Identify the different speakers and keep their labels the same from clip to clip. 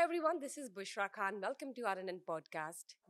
Speaker 1: everyone, this is Bushra Khan. Welcome to RNN podcast.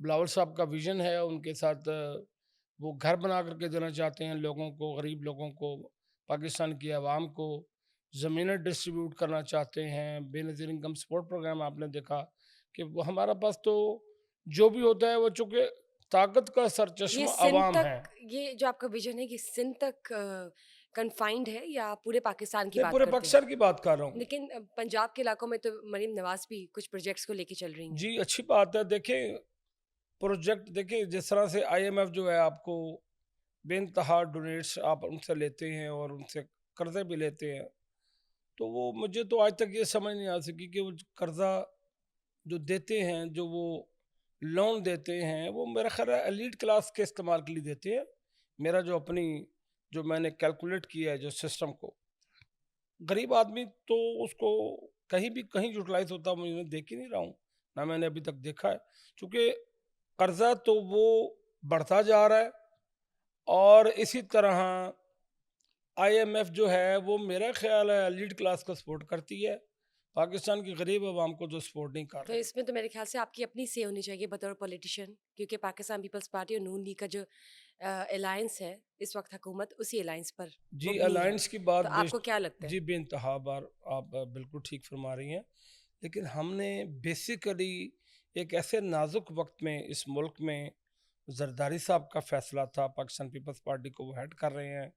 Speaker 2: Bilawal صاحب کا vision ہے، ان کے ساتھ وہ گھر بنا کر کے دینا چاہتے ہیں لوگوں کو، غریب لوگوں کو، پاکستان کی عوام کو زمینیں ڈسٹریبیوٹ کرنا چاہتے ہیں. بے نظیر انکم سپورٹ پروگرام آپ نے دیکھا کہ وہ ہمارا پاس تو جو بھی ہوتا ہے وہ چونکہ طاقت کا
Speaker 1: یہ
Speaker 2: سرچشمہ
Speaker 1: سندھ
Speaker 2: عوام ہے.
Speaker 1: تک، یہ جو آپ کا ویژن ہے یہ سندھ تک کنفائنڈ ہے یا پورے پاکستان کی
Speaker 2: میں
Speaker 1: بات
Speaker 2: پورے
Speaker 1: کرتے ہیں؟
Speaker 2: پاکستان کی بات کر رہا ہوں.
Speaker 1: لیکن پنجاب کے علاقوں میں تو مریم نواز بھی کچھ پروجیکٹس کو لے کے چل رہی ہیں.
Speaker 2: جی اچھی بات ہے. دیکھیں پروجیکٹ، دیکھیں جس طرح سے آئی ایم ایف جو ہے آپ کو بے انتہا ڈونیٹس آپ ان سے لیتے ہیں اور ان سے قرضے بھی لیتے ہیں، تو وہ مجھے تو آج تک یہ سمجھ نہیں آ سکی کہ وہ قرضہ جو دیتے ہیں، جو وہ لون دیتے ہیں، وہ میرا خیال ہے ایلیٹ کلاس کے استعمال کے لیے دیتے ہیں. میرا جو میں نے کیلکولیٹ کیا ہے جو سسٹم کو، غریب آدمی تو اس کو کہیں یوٹیلائز ہوتا میں دیکھ ہی نہیں رہا ہوں، نہ میں نے ابھی تک دیکھا ہے. چونکہ قرضہ تو وہ بڑھتا جا رہا ہے، اور اسی طرح آئی ایم ایف جو ہے وہ میرا خیال ہے ایلیٹ کلاس کو سپورٹ کرتی ہے، پاکستان کی غریب عوام کو جو سپورٹ نہیں کر
Speaker 1: تو
Speaker 2: رہے.
Speaker 1: اس میں تو میرے خیال سے آپ کی اپنی سے ہونی چاہیے بطور پولیٹیشین، کیونکہ پاکستان پیپلز پارٹی اور نون لیگ کا جو الائنس ہے اس وقت حکومت اسی الائنس پر
Speaker 2: جی
Speaker 1: مبنی ہے.
Speaker 2: الائنس کی بات
Speaker 1: تو آپ کو کیا لگتا ہے؟
Speaker 2: جی بے انتہا بار آپ بالکل ٹھیک فرما رہی ہیں، لیکن ہم نے بیسیکلی ایک ایسے نازک وقت میں اس ملک میں زرداری صاحب کا فیصلہ تھا، پاکستان پیپلز پارٹی کو وہ ہیڈ کر رہے ہیں،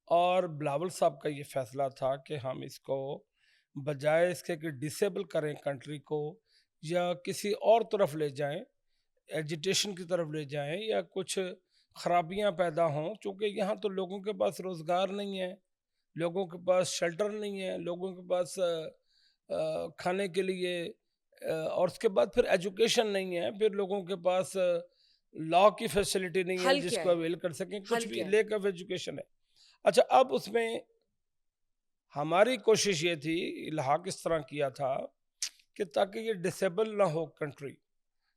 Speaker 2: اور بلاول صاحب کا یہ فیصلہ تھا کہ ہم اس کو بجائے اس کے کہ ڈسیبل کریں کنٹری کو یا کسی اور طرف لے جائیں، ایجیٹیشن کی طرف لے جائیں یا کچھ خرابیاں پیدا ہوں، چونکہ یہاں تو لوگوں کے پاس روزگار نہیں ہے، لوگوں کے پاس شیلٹر نہیں ہے، لوگوں کے پاس کھانے کے لیے اور اس کے بعد پھر ایجوکیشن نہیں ہے، پھر لوگوں کے پاس لا کی فیسلٹی نہیں ہے
Speaker 1: حل
Speaker 2: جس
Speaker 1: کیا
Speaker 2: کو
Speaker 1: ہے؟
Speaker 2: اویل کر سکیں،
Speaker 1: حل
Speaker 2: کچھ بھی
Speaker 1: کیا ہے؟
Speaker 2: لیک آف ایجوکیشن ہے. اچھا اب اس میں ہماری کوشش یہ تھی، الحاق اس طرح کیا تھا کہ تاکہ یہ ڈسیبل نہ ہو کنٹری،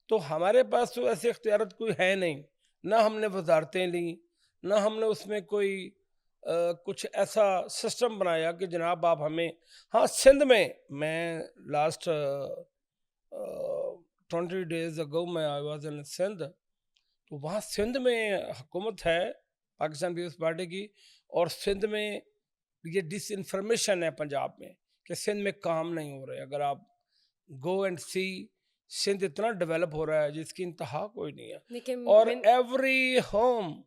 Speaker 2: تو ہمارے پاس تو ایسے اختیارات کوئی ہے نہیں، نہ ہم نے وزارتیں لیں، نہ ہم نے اس میں کوئی کچھ ایسا سسٹم بنایا کہ جناب آپ ہمیں. ہاں سندھ میں لاسٹ 20 days ago میں آئی واز ان سندھ، تو وہاں سندھ میں حکومت ہے پاکستان پیپلز پارٹی کی، اور سندھ میں یہ ڈس انفارمیشن ہے پنجاب میں کہ سندھ میں کام نہیں ہو رہے. اگر آپ گو اینڈ سی، سندھ اتنا ڈیولپ ہو رہا ہے جس کی انتہا کوئی نہیں ہے،
Speaker 1: لیکن
Speaker 2: اور every home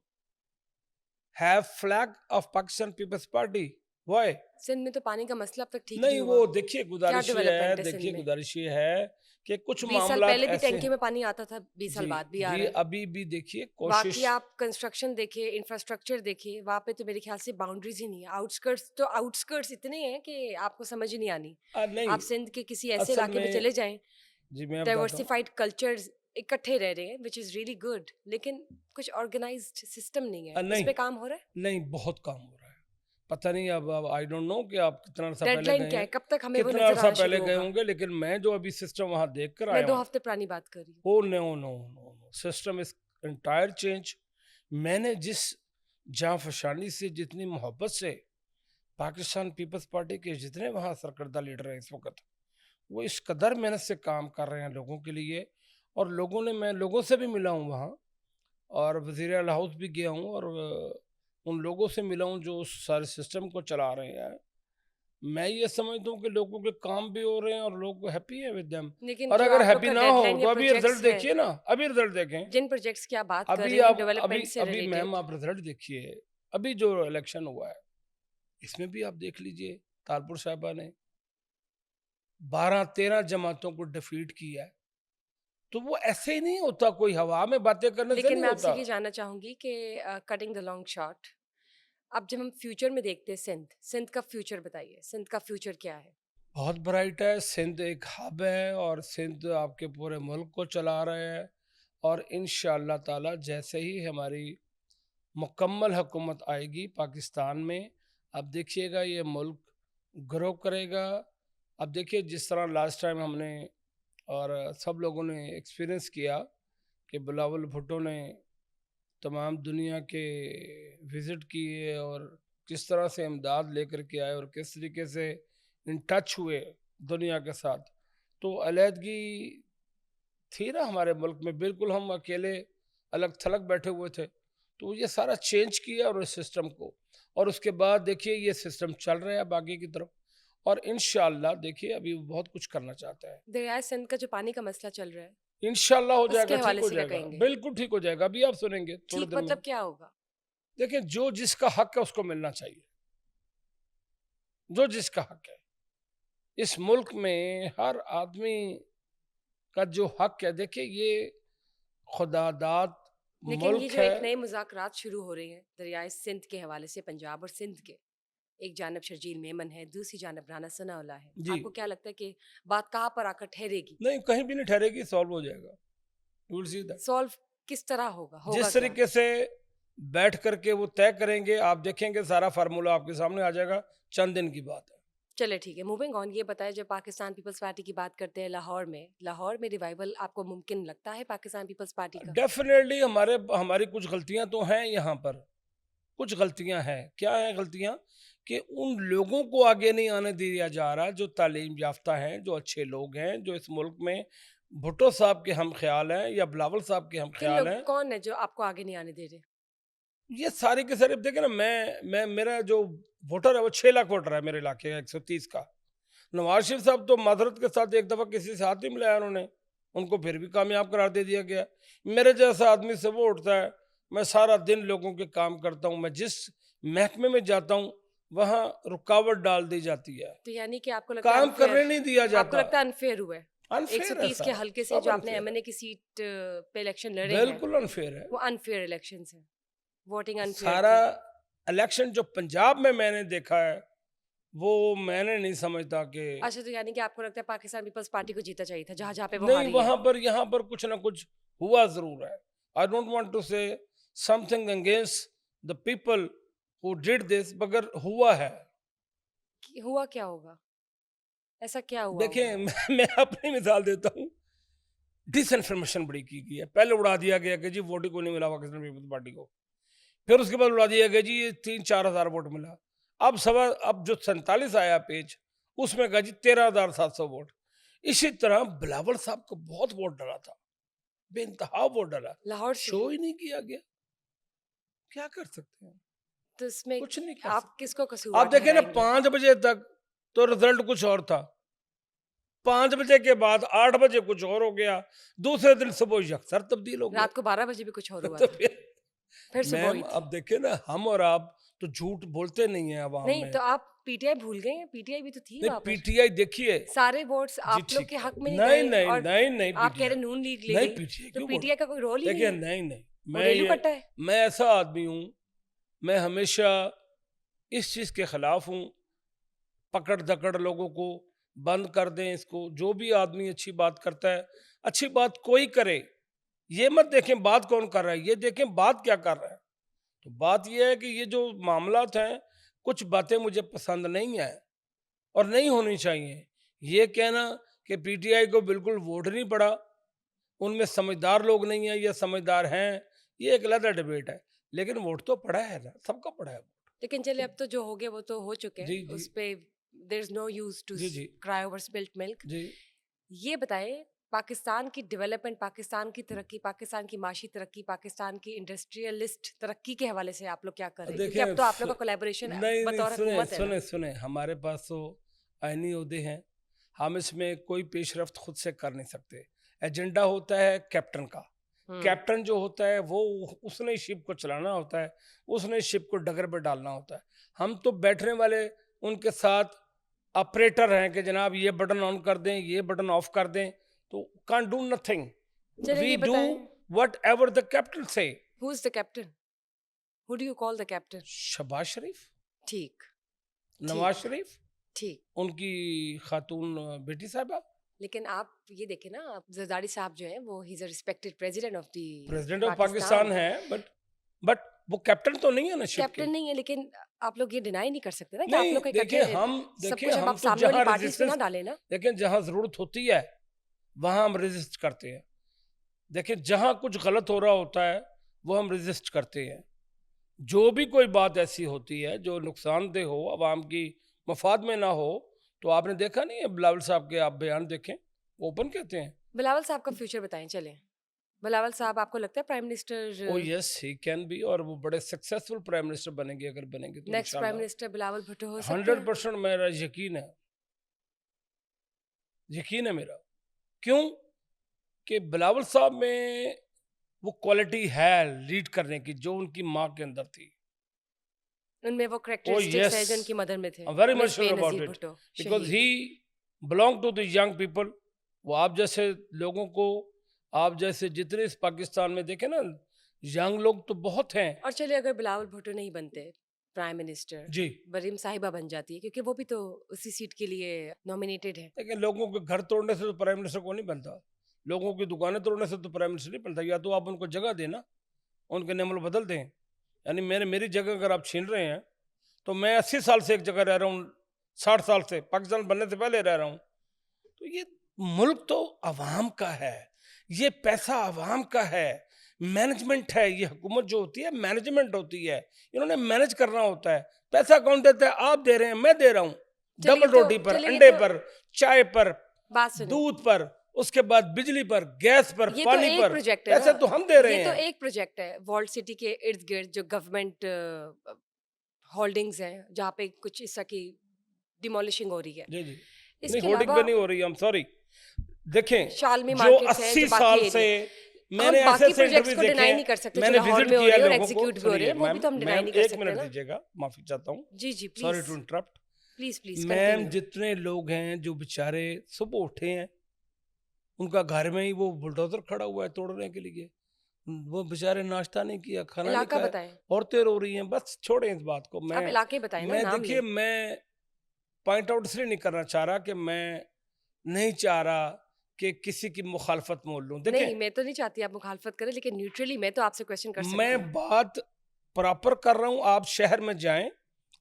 Speaker 2: have flag of Pakistan Peoples Party. Why?
Speaker 1: Sindh میں تو پانی کا مسئلہ اب تک ٹھیک
Speaker 2: نہیں
Speaker 1: نہیں
Speaker 2: وہ
Speaker 1: ہوا.
Speaker 2: دیکھیے
Speaker 1: کیا
Speaker 2: گزارش یہ ہے،
Speaker 1: ڈیولپمنٹ ہے سندھ
Speaker 2: دیکھیے
Speaker 1: میں؟
Speaker 2: گزارش یہ ہے کہ کچھ
Speaker 1: 20 سال
Speaker 2: معاملات
Speaker 1: پہلے بھی
Speaker 2: ایسے
Speaker 1: ٹینکی میں پانی آتا تھا، 20 سال
Speaker 2: جی
Speaker 1: بعد بھی آ
Speaker 2: جی
Speaker 1: رہا ہے.
Speaker 2: ابھی بھی دیکھیے کوشش.
Speaker 1: باقی آپ کنسٹرکشن دیکھیے، انفراسٹرکچر دیکھیے، وہاں پہ تو میرے خیال سے باؤنڈریز ہی نہیں ہے. آؤٹسکرٹس اتنے ہیں کہ آپ کو سمجھ ہی نہیں آنی.
Speaker 2: نہیں
Speaker 1: آپ سندھ کے کسی ایسے
Speaker 2: اصل
Speaker 1: علاقے میں
Speaker 2: میں
Speaker 1: چلے جائیں،
Speaker 2: جی میں بتاتا ہوں،
Speaker 1: ڈائیورسیفائڈ کلچرز اکٹھے رہ رہے ہیں وچ از ریئلی گڈ، لیکن کچھ آرگنائزڈ سسٹم نہیں ہے. اس پہ کام ہو رہا ہے؟
Speaker 2: نہیں بہت کام ہو رہا ہے. پتہ نہیں اب آئی ڈونٹ نو کہ آپ کتنا عرصہ
Speaker 1: ڈیڈ
Speaker 2: پہلے
Speaker 1: لائن
Speaker 2: گئے
Speaker 1: کیا
Speaker 2: ہیں،
Speaker 1: ہے؟ کب تک ہمیں وہ
Speaker 2: کتنا
Speaker 1: نظر
Speaker 2: عرصہ
Speaker 1: آنا
Speaker 2: پہلے
Speaker 1: شروع
Speaker 2: گئے
Speaker 1: ہوگا؟
Speaker 2: ہوں گے، لیکن میں جو ابھی سسٹم وہاں دیکھ کر
Speaker 1: میں
Speaker 2: آیا
Speaker 1: 2
Speaker 2: ہوں،
Speaker 1: ہفتے پرانی بات کر رہی ہوں.
Speaker 2: او نو نو نو سسٹم از انٹائر چینج. میں نے جس جاں فشانی سے، جتنی محبت سے پاکستان پیپلز پارٹی کے جتنے وہاں سرکردہ لیڈر ہیں اس وقت، وہ اس قدر محنت سے کام کر رہے ہیں لوگوں کے لیے، اور میں لوگوں سے بھی ملا ہوں وہاں، اور وزیر اعلیٰ ہاؤس بھی گیا ہوں، اور ان لوگوں سے ملا ہوں جو اس سارے سسٹم کو چلا رہے ہیں. میں یہ سمجھتا ہوں کہ لوگوں کے کام بھی ہو رہے ہیں اور لوگ ہیپی ہیں ود دیم.
Speaker 1: لیکن
Speaker 2: اور
Speaker 1: جو
Speaker 2: اگر
Speaker 1: آپ لوگ
Speaker 2: ہیپی
Speaker 1: کا
Speaker 2: نہ
Speaker 1: ڈیڈ
Speaker 2: ہو
Speaker 1: لائن یا
Speaker 2: تو ابھی
Speaker 1: پروجیکٹس
Speaker 2: رزلٹ
Speaker 1: ہے،
Speaker 2: دیکھیے نا، ابھی رزلٹ دیکھیں.
Speaker 1: جن پروجیکٹس کی آپ بات کر
Speaker 2: ابھی
Speaker 1: رہے ہیں
Speaker 2: آپ
Speaker 1: ڈیولپمنٹ سے
Speaker 2: ابھی میم
Speaker 1: ریلیٹڈ،
Speaker 2: آپ رزلٹ دیکھیے، ابھی جو الیکشن ہوا ہے اس میں بھی آپ دیکھ لیجئے تالپور صاحبہ نے 12-13 جماعتوں کو ڈیفیٹ کیا ہے. تو وہ ایسے ہی نہیں ہوتا، کوئی ہوا میں باتیں کرنے سے
Speaker 1: لیکن
Speaker 2: نہیں
Speaker 1: میں آپ سے
Speaker 2: ہوتا.
Speaker 1: یہ جاننا چاہوں گی کہ کٹنگ دا لانگ شارٹ، اب جب ہم فیوچر میں دیکھتے ہیں سندھ کا فیوچر بتائیے، سندھ کا فیوچر کیا ہے؟
Speaker 2: بہت برائٹ ہے. سندھ ایک ہب ہے، اور سندھ آپ کے پورے ملک کو چلا رہے ہیں، اور انشاءاللہ تعالی جیسے ہی ہماری مکمل حکومت آئے گی پاکستان میں، اب دیکھیے گا یہ ملک گرو کرے گا. اب دیکھیے جس طرح لاسٹ ٹائم ہم نے اور سب لوگوں نے ایکسپیرینس کیا کہ بلاول بھٹو نے تمام دنیا کے وزٹ کیے اور کس طرح سے امداد لے کر کے آئے اور کس طریقے سے ان ٹچ ہوئے دنیا کے ساتھ. تو علیحدگی تھی نا ہمارے ملک میں، بالکل ہم اکیلے الگ تھلگ بیٹھے ہوئے تھے، تو یہ سارا چینج کیا اور اس سسٹم کو، اور اس کے بعد دیکھیے یہ سسٹم چل رہا ہے اب آگے کی طرف، اور انشاءاللہ دیکھیے ابھی وہ بہت کچھ کرنا چاہتا ہے.
Speaker 1: دریائے سندھ کا جو پانی کا مسئلہ چل رہا ہے
Speaker 2: انشاءاللہ ہو
Speaker 1: اس
Speaker 2: جائے
Speaker 1: کے
Speaker 2: گا، ٹھیک
Speaker 1: حوالے
Speaker 2: ہو
Speaker 1: سے کیا
Speaker 2: جائے گا،
Speaker 1: کہیں گے؟
Speaker 2: بالکل ٹھیک ہو جائے گا. ابھی آپ سنیں گے تھوڑے
Speaker 1: ٹھیک
Speaker 2: دن میں.
Speaker 1: مطلب کیا ہوگا؟
Speaker 2: دیکھیں جو جس کا حق ہے اس کو ملنا چاہیے، جو جس کا حق ہے. اس ملک میں ہر آدمی کا جو حق ہے، دیکھیں یہ خدا داد
Speaker 1: لیکن یہ
Speaker 2: ملک
Speaker 1: جو
Speaker 2: ہے.
Speaker 1: ایک نئے مذاکرات شروع ہو رہے ہیں دریائے سندھ کے حوالے سے، پنجاب اور سندھ کے، ایک جانب شرجیل میمن ہے، دوسری جانب رانا ثناء اللہ ہے،
Speaker 2: جی
Speaker 1: آپ کو کیا لگتا ہے کہ بات کہاں پر آ کر ٹھہرے گی؟
Speaker 2: نہیں، کہیں بھی نہیں ٹھہرے گی، سالو ہو جائے گا. You'll see that.
Speaker 1: سالو کس طرح ہوگا
Speaker 2: جس
Speaker 1: کیا؟
Speaker 2: طریقے سے بیٹھ کر کے وہ طے کریں گے، آپ دیکھیں گے سارا فارمولا آپ کے سامنے آ جائے گا. چند دن کی بات ہے.
Speaker 1: چلے ٹھیک ہے، موونگ آن. یہ بتائیں جب پاکستان پیپلز پارٹی کی بات کرتے ہیں لاہور میں ریوائول آپ کو ممکن لگتا ہے پاکستان پیپلز پارٹی کا؟
Speaker 2: ڈیفینیٹلی ہماری کچھ غلطیاں تو ہیں یہاں پر، کچھ غلطیاں ہیں. کیا ہیں غلطیاں؟ کہ ان لوگوں کو آگے نہیں آنے دیا جا رہا جو تعلیم یافتہ ہیں، جو اچھے لوگ ہیں، جو اس ملک میں بھٹو صاحب کے ہم خیال ہیں یا بلاول صاحب کے ہم خیال ہیں.
Speaker 1: کون ہے جو آپ کو آگے نہیں آنے دے رہے؟
Speaker 2: یہ سارے کے سارے دیکھیں نا، میں میرا جو ووٹر ہے وہ 6 لاکھ ووٹر ہے میرے علاقے کا، 130 کا. نواز شریف صاحب تو معذرت کے ساتھ ایک دفعہ کسی سے ہاتھ نہیں ملایا انہوں نے، ان کو پھر بھی کامیاب قرار دے دیا گیا. میرے جیسا آدمی سے وہ اٹھتا ہے، میں سارا دن لوگوں کے کام کرتا ہوں، میں جس محکمے میں جاتا ہوں وہاں رکاوٹ ڈال دی جاتی ہے،
Speaker 1: تو یعنی کہ آپ کو لگتا ہے
Speaker 2: کام کرنے نہیں دیا
Speaker 1: آپ کو
Speaker 2: جاتا.
Speaker 1: لگتا ہے انفیئر ہوا ہے؟
Speaker 2: انفیئر ہے
Speaker 1: 130 کے
Speaker 2: سارا،
Speaker 1: حلقے سے
Speaker 2: سب
Speaker 1: جو آپ نے
Speaker 2: unfair
Speaker 1: ایم این
Speaker 2: ہے.
Speaker 1: اے کی سیٹ پہ الیکشن لڑے ہیں
Speaker 2: بالکل انفیئر ہے.
Speaker 1: وہ انفیئر الیکشنز ہیں، ووٹنگ انفیئر
Speaker 2: سارا الیکشن جو پنجاب میں نے دیکھا ہے وہ میں نے نہیں سمجھتا کہ
Speaker 1: اچھا، تو یعنی کہ آپ کو لگتا ہے پاکستان پیپلز پارٹی کو جیتا چاہیے تھا جہاں جہاں پہ وہ
Speaker 2: نہیں،
Speaker 1: ہاری ہے؟
Speaker 2: وہاں پر یہاں پر کچھ نہ کچھ ہوا ضرور ہے. I don't want to say something against the people who did this، مگر ہوا ہے.
Speaker 1: ہوا کیا ہوگا؟ ایسا کیا ہوا؟
Speaker 2: دیکھیں میں اپنی مثال دیتا ہوں. ڈس انفارمیشن بڑی کی گئی ہے. پہلے اڑا دیا گیا کہ جی ووٹ کو نہیں ملا پاکستان پیپلز پارٹی کو، پھر اس کے بعد اڑا دیا گیا جی یہ 3-4 ہزار ووٹ ملا. اب جو 47 آیا پیج اس میں کہا جی 13,700 ووٹ. اسی طرح بلاول صاحب کو بہت ووٹ ڈالا تھا، بے انتہا ووٹ ڈالا،
Speaker 1: لاہور
Speaker 2: شو ہی نہیں کیا گیا. کیا کر سکتے ہیں؟
Speaker 1: تو اس میں
Speaker 2: کچھ نہیں کر
Speaker 1: آپ
Speaker 2: سکتے.
Speaker 1: کس کو قصوروار
Speaker 2: آپ دیکھیں نا
Speaker 1: ٹھہرائیں گے؟
Speaker 2: 5 بجے تک تو رزلٹ کچھ اور تھا، 5 بجے کے بعد 8 بجے کچھ اور ہو گیا، دوسرے دن صبح یکسر تبدیل ہو گیا.
Speaker 1: رات کو 12 بجے بھی کچھ اور ہوا
Speaker 2: تو
Speaker 1: تھا،
Speaker 2: پھر
Speaker 1: صبح
Speaker 2: میم
Speaker 1: ہوئی تھی.
Speaker 2: اب دیکھیں نا، ہم اور آپ تو جھوٹ بولتے نہیں ہیں عوام
Speaker 1: نہیں
Speaker 2: میں.
Speaker 1: تو آپ پی ٹی آئی بھول گئے ہیں؟ پی ٹی آئی بھی تو تھی
Speaker 2: نہیں،
Speaker 1: وہاں
Speaker 2: پی
Speaker 1: پر،
Speaker 2: ٹی آئی دیکھیے
Speaker 1: سارے ووٹس آپ لوگ کے حق میں
Speaker 2: نہیں
Speaker 1: اور
Speaker 2: نہیں
Speaker 1: آپ کہہ رہے نون لیگ لے
Speaker 2: نہیں،
Speaker 1: گئی،
Speaker 2: پی ٹی آئی
Speaker 1: تو
Speaker 2: کیوں
Speaker 1: پی ٹی آئی کا کوئی رول ہی
Speaker 2: دیکھیے
Speaker 1: نہیں ہے،
Speaker 2: نہیں
Speaker 1: ریلو کٹا ہے.
Speaker 2: میں ایسا آدمی ہوں، میں ہمیشہ اس چیز کے خلاف ہوں. پکڑ دکڑ لوگوں کو بند کر دیں. اس کو جو بھی آدمی اچھی بات کرتا ہے، اچھی بات کوئی کرے، یہ مت دیکھیں بات کون کر رہا ہے، یہ دیکھیں بات کیا کر رہا ہے. تو بات یہ ہے کہ یہ جو معاملات ہیں، کچھ باتیں مجھے پسند نہیں ہیں اور نہیں ہونی چاہیے. یہ کہنا کہ پی ٹی آئی کو بالکل ووٹ نہیں پڑا، ان میں سمجھدار لوگ نہیں ہیں یا سمجھدار ہیں، یہ ایک علیحدہ ڈیبیٹ ہے. لیکن ووٹ تو پڑا ہے نا، سب کا پڑا ہے.
Speaker 1: لیکن چلے اب تو جو ہو گیا وہ تو ہو چکے ہیں،
Speaker 2: جی
Speaker 1: اس پہ دیر از نو یوز ٹو
Speaker 2: جی
Speaker 1: کرائی اوور سپلٹ ملک.
Speaker 2: جی
Speaker 1: یہ بتائیں پاکستان کی ڈیولپمنٹ، پاکستان کی ترقی، پاکستان کی معاشی ترقی، پاکستان کی انڈسٹریلسٹ ترقی کے حوالے سے آپ لوگ کیا کر رہے ہیں؟ کیونکہ اب تو آپ لوگ کا کولیبوریشن بطور حکومت ہے نا.
Speaker 2: سنیں ہمارے پاس تو آئینی عہدے ہیں، ہم اس میں کوئی پیش رفت خود سے کر نہیں سکتے. ایجنڈا ہوتا ہے کیپٹن کا. کیپٹن جو ہوتا ہے وہ اس نے شپ کو چلانا ہوتا ہے، اس نے شپ کو ڈگر پہ ڈالنا ہوتا ہے. ہم تو بیٹھنے والے ان کے ساتھ آپریٹر ہیں کہ جناب یہ بٹن آن کر دیں، یہ بٹن آف کر دیں، تو can't do nothing. We do whatever the captain says.
Speaker 1: Who is the captain? Who do you call the captain?
Speaker 2: Shahbaz Sharif,
Speaker 1: ٹھیک،
Speaker 2: نواز شریف،
Speaker 1: ٹھیک.
Speaker 2: ان کی خاتون بیٹی صاحبہ.
Speaker 1: لیکن آپ یہ دیکھیں نا، زرداری صاحب جو ہیں وہ ہی از اے ریسپیکٹڈ
Speaker 2: پریزیڈنٹ آف پاکستان ہیں، بٹ وہ کیپٹن تو نہیں ہے نا،
Speaker 1: کیپٹن نہیں ہے. لیکن آپ لوگ یہ ڈینائی نہیں کر سکتے نا کہ آپ
Speaker 2: نہیں.
Speaker 1: لوگ
Speaker 2: دیکھیں ہم تو جہاں
Speaker 1: پارٹیز نہ ڈالیں نا.
Speaker 2: لیکن جہاں ضرورت ہوتی ہے وہاں ہم ریزسٹ کرتے ہیں. دیکھیں جہاں کچھ غلط ہو رہا ہوتا ہے وہ ہم ریزسٹ کرتے ہیں. جو بھی کوئی بات ایسی ہوتی ہے جو نقصان دہ ہو، عوام کی مفاد میں نہ ہو، تو آپ نے دیکھا نہیں ہے بلاول صاحب کے آپ بیان دیکھیں، اوپن کہتے ہیں
Speaker 1: بلاول صاحب کا فیوچر بتائیں چلیں. بلاول صاحب آپ کو لگتا ہے prime minister
Speaker 2: oh yes he can be, اور وہ بڑے سکسیسفل پرائم منسٹر بنیں گے اگر بنیں گے تو
Speaker 1: نیکسٹ پرائم
Speaker 2: انشاءاللہ.
Speaker 1: منسٹر بلاول بھٹو ہو سکتے ہیں؟
Speaker 2: 100% میرا یقین ہے، یقین ہے میرا. کیوں کہ بلاول صاحب میں وہ کوالٹی ہے لیڈ کرنے کی جو ان کی ماں کے اندر تھی.
Speaker 1: ان میں وہ
Speaker 2: Oh
Speaker 1: کریکٹرسٹکس ہیں
Speaker 2: yes,
Speaker 1: جو ان کی مدر میں تھے.
Speaker 2: I'm very much
Speaker 1: miss
Speaker 2: sure
Speaker 1: بے
Speaker 2: about
Speaker 1: Nazir
Speaker 2: it
Speaker 1: Bhutto
Speaker 2: because
Speaker 1: شہید.
Speaker 2: he belonged to the young people. وہ آپ جیسے لوگوں کو، آپ جیسے جتنے اس پاکستان میں دیکھیں نا ینگ لوگ تو بہت ہیں.
Speaker 1: اور چلے اگر بلاول بھٹو نہیں بنتے پرائم منسٹر،
Speaker 2: جی
Speaker 1: بریم صاحبہ بن جاتی ہے کیونکہ وہ بھی تو اسی سیٹ کے لیے نامینیٹڈ ہے.
Speaker 2: لیکن لوگوں کے گھر توڑنے سے تو پرائم منسٹر کو نہیں بنتا، لوگوں کی دکانیں توڑنے سے تو پرائم منسٹر نہیں بنتا. یا تو آپ ان کو جگہ دیں نا، ان کے نعمل بدل دیں. یعنی میری جگہ اگر آپ چھین رہے ہیں تو میں 80 سال سے ایک جگہ رہ رہا ہوں، 60 سال سے پاکستان بننے سے پہلے رہ رہا ہوں. تو یہ ملک تو عوام کا ہے، یہ پیسہ عوام کا ہے، مینجمنٹ ہے. یہ حکومت جو ہوتی ہے مینجمنٹ ہوتی ہے، انہوں نے مینج کرنا ہوتا ہے. پیسہ کون دیتا ہے؟ آپ دے رہے ہیں، میں دے رہا ہوں. ڈبل روٹی پر، انڈے پر، چائے پر،
Speaker 1: بات سنیں،
Speaker 2: دودھ پر، اس کے بعد بجلی پر، گیس پر،
Speaker 1: یہ تو
Speaker 2: پانی
Speaker 1: ایک
Speaker 2: پر،
Speaker 1: پروجیکٹ ہے
Speaker 2: پیسے
Speaker 1: نا،
Speaker 2: تو ہم دے رہے
Speaker 1: یہ تو
Speaker 2: ہیں.
Speaker 1: ایک پروجیکٹ ہے والٹ سٹی کے ارد گرد جو گورنمنٹ ہولڈنگز ہیں جہاں پہ کچھ اس طرح کی ڈیمولشنگ ہو رہی ہے.
Speaker 2: جی جی
Speaker 1: اس
Speaker 2: نہیں،
Speaker 1: کے
Speaker 2: ہولڈنگ پہ
Speaker 1: علاوہ
Speaker 2: نہیں ہو رہی. ہم سوری. دیکھیں
Speaker 1: شالمی
Speaker 2: جو
Speaker 1: مارکیٹس ہیں جو
Speaker 2: 80
Speaker 1: باقی
Speaker 2: سال
Speaker 1: ایریا،
Speaker 2: سے میں
Speaker 1: ہم
Speaker 2: نے ایسے
Speaker 1: باقی
Speaker 2: ایسے
Speaker 1: پروجیکٹس
Speaker 2: انٹرویو
Speaker 1: کو
Speaker 2: دیکھے
Speaker 1: ڈینائی
Speaker 2: ہیں،
Speaker 1: نہیں کر سکتے
Speaker 2: میں
Speaker 1: جو
Speaker 2: نے
Speaker 1: لاہور
Speaker 2: وزٹ
Speaker 1: میں ہو
Speaker 2: کیا
Speaker 1: رہے
Speaker 2: ہے
Speaker 1: ہیں اور
Speaker 2: لوگوں کو.
Speaker 1: ایگزیکیوٹ بھی ہو رہے
Speaker 2: سنیے
Speaker 1: ہیں، وہ بھی تو ہم ڈینائی
Speaker 2: میم
Speaker 1: نہیں کر
Speaker 2: ایک
Speaker 1: سکتے
Speaker 2: منٹ
Speaker 1: نا.
Speaker 2: دیجیے گا، معافی چاہتا ہوں،
Speaker 1: جی جی
Speaker 2: sorry
Speaker 1: please
Speaker 2: to interrupt.
Speaker 1: Please please
Speaker 2: ma'am
Speaker 1: continue.
Speaker 2: جتنے لوگ ہیں جو بیچارے صبح اٹھے ہیں، ان کا گھر میں ہی وہ بلڈوزر کھڑا ہوا ہے توڑنے کے لیے، وہ بیچارے ناشتہ نہیں کیا، کھانا نہیں
Speaker 1: علاقہ
Speaker 2: کھایا،
Speaker 1: بتائیں،
Speaker 2: عورتیں رو رہی ہیں. بس چھوڑیں اس بات کو.
Speaker 1: آپ علاقے بتائیں نا،
Speaker 2: میں
Speaker 1: نام
Speaker 2: دیکھیے
Speaker 1: لیں.
Speaker 2: میں پوائنٹ آؤٹ اس لیے نہیں کرنا چاہ رہا کہ میں نہیں چاہ رہا کہ کسی کی مخالفت مول لوں. دیکھیں
Speaker 1: نہیں میں تو نہیں چاہتی آپ مخالفت کریں، لیکن نیوٹرلی میں تو آپ سے کویشچن کر
Speaker 2: میں
Speaker 1: سکتی ہوں.
Speaker 2: بات پراپر کر رہا ہوں. آپ شہر میں جائیں،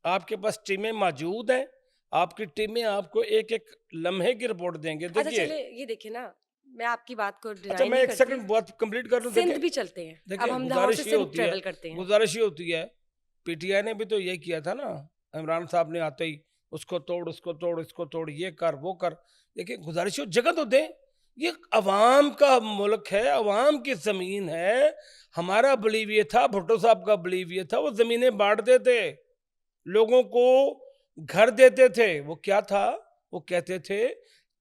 Speaker 2: آپ کے پاس ٹیمیں موجود ہیں، آپ کی ٹیمیں آپ کو ایک ایک لمحے کی رپورٹ دیں گے.
Speaker 1: اچھا
Speaker 2: دیکھیے
Speaker 1: چلے یہ دیکھیں نا، میں آپ کی بات کو
Speaker 2: اچھا
Speaker 1: ڈینائی
Speaker 2: میں
Speaker 1: نہیں
Speaker 2: ایک
Speaker 1: کرتی.
Speaker 2: سیکنڈ بات کمپلیٹ کر لوں.
Speaker 1: سندھ
Speaker 2: دیکھیں
Speaker 1: بھی چلتے ہیں،
Speaker 2: دیکھیں
Speaker 1: اب ہم لاہور سے
Speaker 2: گزارش یہ
Speaker 1: سندھ
Speaker 2: ہوتی ہے،
Speaker 1: ٹریول کرتے ہیں.
Speaker 2: گزارش یہ ہوتی ہے، پی ٹی آئی نے بھی تو یہ کیا تھا نا، عمران صاحب نے آتے ہی اس کو توڑ، اس کو توڑ، اس کو توڑ، یہ کر وہ کر. دیکھیں گزارش جگہ تو دیں. یہ عوام کا ملک ہے، عوام کی زمین ہے. ہمارا بلیو یہ تھا، بھٹو صاحب کا بلیو یہ تھا، وہ زمینیں بانٹتے تھے، لوگوں کو گھر دیتے تھے. وہ کیا تھا؟ وہ کہتے تھے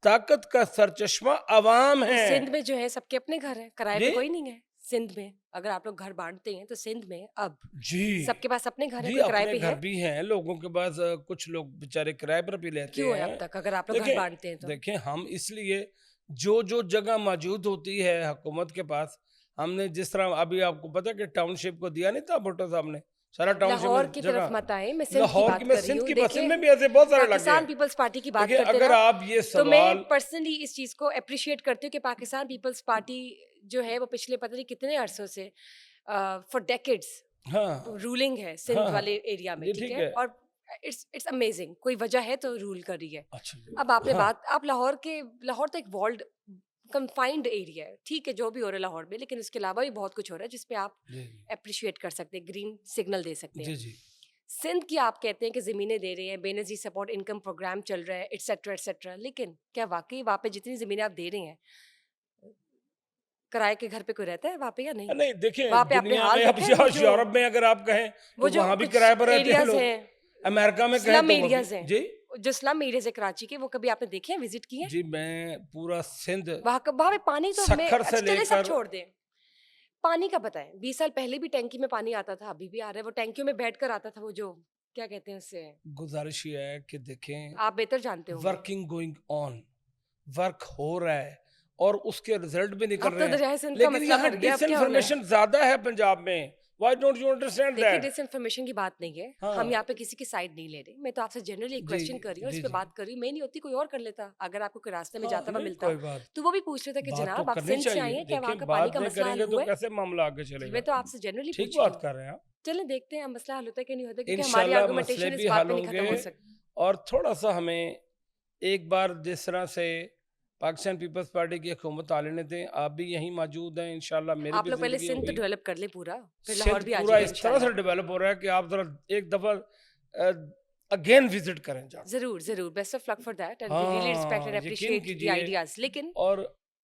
Speaker 2: طاقت کا سرچشمہ عوام ہے.
Speaker 1: سندھ میں جو ہے سب کے اپنے گھر ہیں، کرائے پہ
Speaker 2: جی
Speaker 1: کوئی نہیں ہے. سندھ میں اگر آپ لوگ گھر بانٹتے ہیں تو سندھ میں اب
Speaker 2: جی
Speaker 1: سب کے پاس اپنے گھر ہیں،
Speaker 2: جی
Speaker 1: کوئی کرائے
Speaker 2: اپنے
Speaker 1: پہ
Speaker 2: گھر
Speaker 1: ہے؟
Speaker 2: بھی ہیں لوگوں کے پاس، کچھ لوگ بیچارے کرائے پر بھی لیتے
Speaker 1: کیوں ہے اب
Speaker 2: ہیں.
Speaker 1: تک اگر آپ لوگ گھر
Speaker 2: دیکھیں
Speaker 1: بانٹتے ہیں تو؟
Speaker 2: دیکھیں ہم اس لیے جو جگہ موجود ہوتی ہے حکومت کے پاس، ہم نے جس طرح ابھی آپ کو پتا کہ ٹاؤن شپ کو دیا نہیں تھا بھٹو صاحب نے، سارا ٹاؤن شپ
Speaker 1: لاہور
Speaker 2: میں
Speaker 1: کی
Speaker 2: جگہ،
Speaker 1: طرف مت آئیں، میں سندھ کی
Speaker 2: لاہور کی،
Speaker 1: بات
Speaker 2: میں
Speaker 1: کر رہی
Speaker 2: سندھ
Speaker 1: ہوں.
Speaker 2: کی بات،
Speaker 1: دیکھیں
Speaker 2: سندھ میں بھی ایسے بہت سارے علاقے
Speaker 1: پاکستان
Speaker 2: ہیں.
Speaker 1: پیپلز پارٹی کی بات
Speaker 2: دیکھیں
Speaker 1: کرتے
Speaker 2: اگر
Speaker 1: نا،
Speaker 2: آپ یہ
Speaker 1: تو میں
Speaker 2: سوال،
Speaker 1: پرسنلی اس چیز کو اپریشیٹ کرتی ہوں کہ پاکستان پیپلز پارٹی جو ہے وہ پچھلے پتہ نہیں کتنے عرصوں سے فار ڈیکیڈز
Speaker 2: ہاں
Speaker 1: رولنگ ہے
Speaker 2: ہاں
Speaker 1: سندھ
Speaker 2: ہاں
Speaker 1: والے ایریا میں،
Speaker 2: جی
Speaker 1: ٹھیک
Speaker 2: ٹھیک
Speaker 1: ہے،
Speaker 2: ہے.
Speaker 1: اور اٹس امیزنگ، کوئی وجہ ہے تو رول کر رہی ہے.
Speaker 2: اچھا
Speaker 1: اب آپ نے
Speaker 2: ہاں
Speaker 1: بات، آپ لاہور تو ایک والڈ کنفائنڈ ایریا ہے، ٹھیک ہے جو بھی ہو رہا ہے لاہور میں، لیکن اس کے علاوہ بھی بہت کچھ ہو رہا ہے جس پہ آپ
Speaker 2: جی
Speaker 1: اپریشیٹ کر سکتے ہیں، گرین سگنل دے سکتے ہیں.
Speaker 2: جی جی
Speaker 1: سندھ کی آپ کہتے ہیں کہ زمینیں دے رہے ہیں، بے نظیر سپورٹ انکم پروگرام چل رہا ہے ایٹسیٹرا ایٹسیٹرا، لیکن کیا واقعی وہاں پہ جتنی زمینیں آپ دے رہے ہیں کرائے کے گھر پہ کوئی رہتا ہے وہاں پہ یا نہیں؟
Speaker 2: نہیں دیکھیں
Speaker 1: وہاں پہ آپ نے
Speaker 2: دنیا
Speaker 1: حال
Speaker 2: میں اب
Speaker 1: دیکھا ہے، وہ جو
Speaker 2: یورپ میں اگر آپ کہیں
Speaker 1: وہ
Speaker 2: تو
Speaker 1: جو
Speaker 2: وہاں بھی
Speaker 1: کچھ
Speaker 2: کرائے پر رہتے ہیں
Speaker 1: ایریاز
Speaker 2: لوگ،
Speaker 1: ہیں،
Speaker 2: امریکہ میں کہیں
Speaker 1: سلم
Speaker 2: تو وہ بھی.
Speaker 1: ایریاز ہیں،
Speaker 2: جی
Speaker 1: جو سلم ایریاز ہے کراچی کے، وہ کبھی آپ نے دیکھے ہیں، وزٹ کیے ہیں؟
Speaker 2: جی میں پورا سندھ،
Speaker 1: وہاں پہ پانی تو میں،
Speaker 2: سکھر سے
Speaker 1: اچھا
Speaker 2: لے
Speaker 1: چلے سب
Speaker 2: کر،
Speaker 1: چھوڑ دیں، پانی کا بتائیں. 20 سال پہلے بھی ٹینکی میں پانی آتا تھا، ابھی بھی آ رہا ہے، وہ ٹینکیوں میں بیٹھ کر آتا تھا، وہ جو کیا کہتے ہیں اس سے،
Speaker 2: گزارش یہ ہے کہ دیکھیں
Speaker 1: آپ بہتر جانتے ہوں گے.
Speaker 2: ورکنگ گوئنگ آن، ورک ہو رہا ہے اور اس کے رزلٹ بھی نکل
Speaker 1: اب تو
Speaker 2: رہے ہیں،
Speaker 1: دریائے سندھ کا
Speaker 2: لیکن
Speaker 1: مسئلہ
Speaker 2: یہاں
Speaker 1: بڑھ گیا،
Speaker 2: ڈس
Speaker 1: اب کیا ہونا ہے؟
Speaker 2: انفارمیشن زیادہ ہے پنجاب میں. وائی ڈونٹ یو انڈرسٹینڈ
Speaker 1: دیکھیے
Speaker 2: دیٹ؟
Speaker 1: ڈس انفارمیشن کی بات نہیں ہے،
Speaker 2: ہاں
Speaker 1: ہم یہاں پہ کسی کی سائڈ نہیں لے رہے، میں تو آپ سے جنرلی ایک
Speaker 2: جی
Speaker 1: کویشچن کر رہی ہوں اور
Speaker 2: جی
Speaker 1: اس پہ
Speaker 2: جی
Speaker 1: بات کر رہی ہوں. میں نہیں ہوتی کوئی اور کر لیتا، اگر آپ کو کوئی راستے میں
Speaker 2: ہاں
Speaker 1: جاتا ہوا
Speaker 2: نہیں
Speaker 1: ملتا
Speaker 2: کوئی بات،
Speaker 1: تو وہ بھی پوچھ لیتا کہ
Speaker 2: بات تو
Speaker 1: جناب آپ
Speaker 2: کرنی
Speaker 1: سندھ سے آئی
Speaker 2: چاہیے.
Speaker 1: ہیں، کیا وہاں
Speaker 2: دیکھیں
Speaker 1: کا پانی
Speaker 2: بات
Speaker 1: کا
Speaker 2: نہیں
Speaker 1: مسئلہ
Speaker 2: کریں
Speaker 1: حل
Speaker 2: گے تو
Speaker 1: ہوا ہے؟
Speaker 2: کیسے معاملہ آگے چلے
Speaker 1: میں
Speaker 2: گا.
Speaker 1: تو آپ سے جنرلی
Speaker 2: ٹھیک
Speaker 1: پوچھ رہی
Speaker 2: بات
Speaker 1: ہوں.
Speaker 2: کر رہے ہیں آپ.
Speaker 1: چلیں دیکھتے ہیں مسئلہ حل ہوتا ہے کہ نہیں ہوتا، کیونکہ ہماری
Speaker 2: انشاءاللہ مسئلے
Speaker 1: آرگومنٹیشن اس
Speaker 2: بھی
Speaker 1: بات
Speaker 2: حل
Speaker 1: پہ نہیں
Speaker 2: ہوں
Speaker 1: ختم
Speaker 2: گے.
Speaker 1: ہو سکتی.
Speaker 2: اور تھوڑا سا ہمیں ایک بار جس طرح سے پاکستان پیپلز پارٹی کی حکومت آ لینے دیں، آپ بھی یہیں موجود ہیں، انشاءاللہ میری
Speaker 1: آپ
Speaker 2: بھی
Speaker 1: لوگ پہلے
Speaker 2: زندگی
Speaker 1: سندھ تو
Speaker 2: ہوگی.
Speaker 1: ڈیولپ کر لیں پورا، پھر لاہور
Speaker 2: سندھ
Speaker 1: بھی آ
Speaker 2: پورا
Speaker 1: جائے گا
Speaker 2: اس طرح سے
Speaker 1: انشاءاللہ.
Speaker 2: ڈیولپ ہو رہا ہے کہ آپ ذرا ایک دفعہ اگین وزٹ کریں جا.
Speaker 1: ضرور ضرور، best of luck for that and we really respect
Speaker 2: ہاں
Speaker 1: اینڈ
Speaker 2: یقین
Speaker 1: اپریشیٹ دی
Speaker 2: کیجئے.
Speaker 1: آئیڈیاز. لیکن
Speaker 2: اور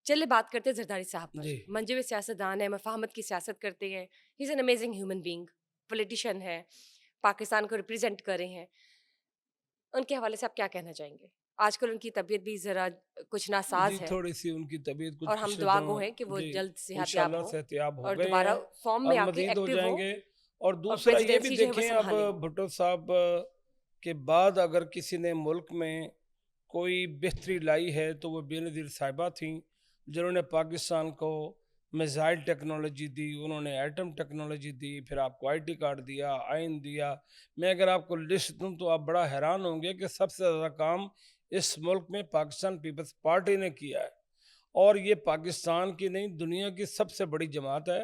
Speaker 1: چلے بات کرتے ہیں زرداری صاحب پر.
Speaker 2: جی
Speaker 1: منجے ہوئے سیاستدان ہیں, مفاہمت کی سیاست کرتے ہیں, he is an amazing human being, politician ہے, پاکستان کو ریپرزینٹ کر رہے ہیں. ان کے حوالے سے آپ کیا کہنا چاہیں گے؟ آج کل ان کی طبیعت بھی ذرا کچھ
Speaker 2: جی
Speaker 1: ناساز ہے,
Speaker 2: تھوڑی سی ان کی طبیعت کچھ
Speaker 1: اور ہم
Speaker 2: پچھلے
Speaker 1: دعا گو
Speaker 2: دنوں
Speaker 1: ہیں کہ وہ
Speaker 2: جی
Speaker 1: جلد صحت یاب
Speaker 2: انشاءاللہ
Speaker 1: ہوں
Speaker 2: صحتیاب ہو
Speaker 1: اور
Speaker 2: گئے
Speaker 1: دوبارہ
Speaker 2: ہیں
Speaker 1: فارم
Speaker 2: اور
Speaker 1: میں آ کے
Speaker 2: مزید ہو
Speaker 1: ایکٹیو
Speaker 2: جائیں
Speaker 1: ہوں
Speaker 2: گے. اور
Speaker 1: اور
Speaker 2: دوسرا یہ بھی
Speaker 1: پریزیڈنسی جو ہے وہ
Speaker 2: دیکھیں اب
Speaker 1: سنبھالیں.
Speaker 2: بھٹو صاحب کے بعد اگر کسی نے ملک میں کوئی بہتری لائی ہے تو وہ بے نظیر صاحبہ تھیں, جنہوں نے پاکستان کو میزائل ٹیکنالوجی دی, انہوں نے ایٹم ٹیکنالوجی دی, پھر آپ کو آئی ٹی کارڈ دیا, آئین دیا. میں اگر آپ کو لسٹ دوں تو آپ بڑا حیران ہوں گے کہ سب سے زیادہ کام اس ملک میں پاکستان پیپلز پارٹی نے کیا ہے, اور یہ پاکستان کی نہیں دنیا کی سب سے بڑی جماعت ہے.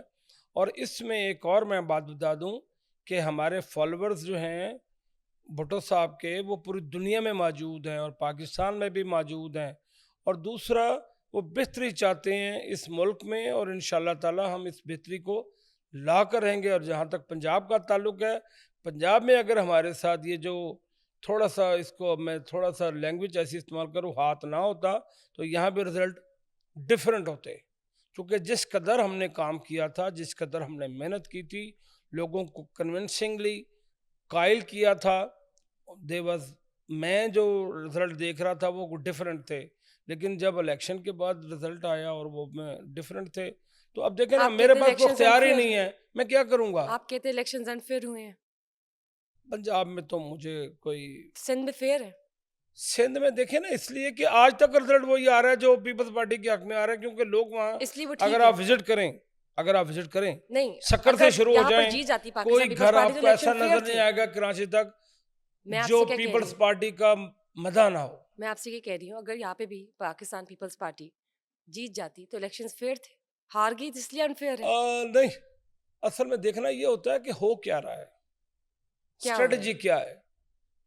Speaker 2: اور اس میں ایک اور میں بات بتا دوں کہ ہمارے فالوورز جو ہیں بھٹو صاحب کے وہ پوری دنیا میں موجود ہیں اور پاکستان میں بھی موجود ہیں. اور دوسرا وہ بہتری چاہتے ہیں اس ملک میں, اور انشاءاللہ تعالی ہم اس بہتری کو لا کر رہیں گے. اور جہاں تک پنجاب کا تعلق ہے, پنجاب میں اگر ہمارے ساتھ یہ جو تھوڑا سا اس کو میں تھوڑا سا لینگویج ایسی استعمال کروں ہاتھ نہ ہوتا تو یہاں بھی رزلٹ ڈیفرنٹ ہوتے, کیونکہ جس قدر ہم نے کام کیا تھا, جس قدر ہم نے محنت کی تھی, لوگوں کو کنونسنگلی قائل کیا تھا, میں جو رزلٹ دیکھ رہا تھا وہ ڈیفرنٹ تھے. لیکن جب الیکشن کے بعد رزلٹ آیا اور وہ میں ڈیفرنٹ تھے, تو اب دیکھیں نا
Speaker 1: آپ
Speaker 2: میرے
Speaker 1: کہتے
Speaker 2: پاس تو
Speaker 1: الیکشنز
Speaker 2: اختیار ہی
Speaker 1: انفیئر,
Speaker 2: نہیں ہے, میں کیا کروں گا.
Speaker 1: آپ کہتے الیکشنز انفیئر ہوئے ہیں.
Speaker 2: پنجاب میں تو مجھے کوئی,
Speaker 1: سندھ میں فیئر ہے.
Speaker 2: سندھ میں دیکھیں نا, اس لیے کہ آج تک رزلٹ وہی آ رہا ہے جو پیپلز پارٹی کے حق میں آ رہا ہے, کیونکہ لوگ وہاں
Speaker 1: اس لیے وہ
Speaker 2: اگر
Speaker 1: ٹھیک ہے.
Speaker 2: آپ وزٹ کریں
Speaker 1: نہیں,
Speaker 2: سکر سے
Speaker 1: اگر
Speaker 2: شروع ہو
Speaker 1: یہاں پر
Speaker 2: جائیں,
Speaker 1: جیت جاتی پاکستان
Speaker 2: کوئی
Speaker 1: پیپلز
Speaker 2: گھر
Speaker 1: پارٹی تو
Speaker 2: آپ کو ایسا
Speaker 1: الیکشن فیئر
Speaker 2: نظر نہیں
Speaker 1: تھے.
Speaker 2: آئے گا کراچی تک
Speaker 1: میں آپ
Speaker 2: جو
Speaker 1: سے کیا کہہ رہی
Speaker 2: پیپلز
Speaker 1: ہوں,
Speaker 2: پارٹی کا مدہ نہ ہو.
Speaker 1: میں آپ سے یہ کہہ رہی ہوں, اگر یہاں پہ بھی پاکستان پیپلز پارٹی جیت جاتی تو الیکشنز فیئر تھے. ہار گئی اس لیے انفیئر ہے.
Speaker 2: نہیں, اصل میں دیکھنا یہ ہوتا ہے کہ ہو کیا رہا ہے,
Speaker 1: کیا ہو رہا
Speaker 2: اسٹریٹجی کیا ہے,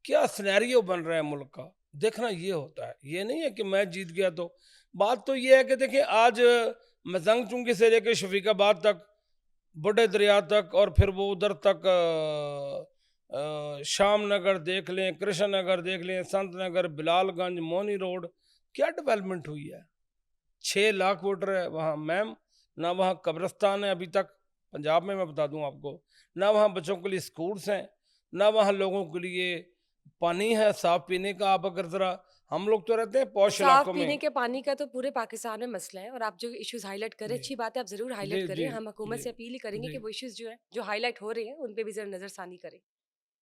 Speaker 2: کیا سینیریو بن رہا ہے ملک کا, دیکھنا یہ ہوتا ہے. یہ نہیں ہے کہ میں جیت گیا تو. بات تو یہ ہے کہ دیکھیں آج مزنگ چونکہ سے لے کے شفیق آباد تک, بڑے دریا تک, اور پھر وہ ادھر تک شام نگر دیکھ لیں, کرشن نگر دیکھ لیں, سنت نگر, بلال گنج, مونی روڈ, کیا ڈیولپمنٹ ہوئی ہے. 6 لاکھ ووٹر ہے وہاں میم, نہ وہاں قبرستان ہے ابھی تک پنجاب میں بتا دوں آپ کو, نہ وہاں بچوں کے لیے اسکولس ہیں, نہ وہاں لوگوں کے لیے پانی ہے صاف پینے کا. آپ اگر ذرا, ہم لوگ تو رہتے ہیں پوش
Speaker 1: صاف
Speaker 2: علاقوں میں.
Speaker 1: پینے کے پانی کا تو پورے پاکستان میں مسئلہ ہے, اور آپ جو ایشوز ہائی لائٹ کریں
Speaker 2: جی
Speaker 1: اچھی بات ہے, آپ ضرور ہائی
Speaker 2: جی
Speaker 1: لائٹ کریں.
Speaker 2: جی
Speaker 1: ہم حکومت
Speaker 2: جی
Speaker 1: سے اپیل ہی کریں گے
Speaker 2: جی
Speaker 1: کہ وہ ایشوز جو ہیں جو ہائی لائٹ ہو رہے ہیں ان پہ بھی ذرا نظر ثانی کریں.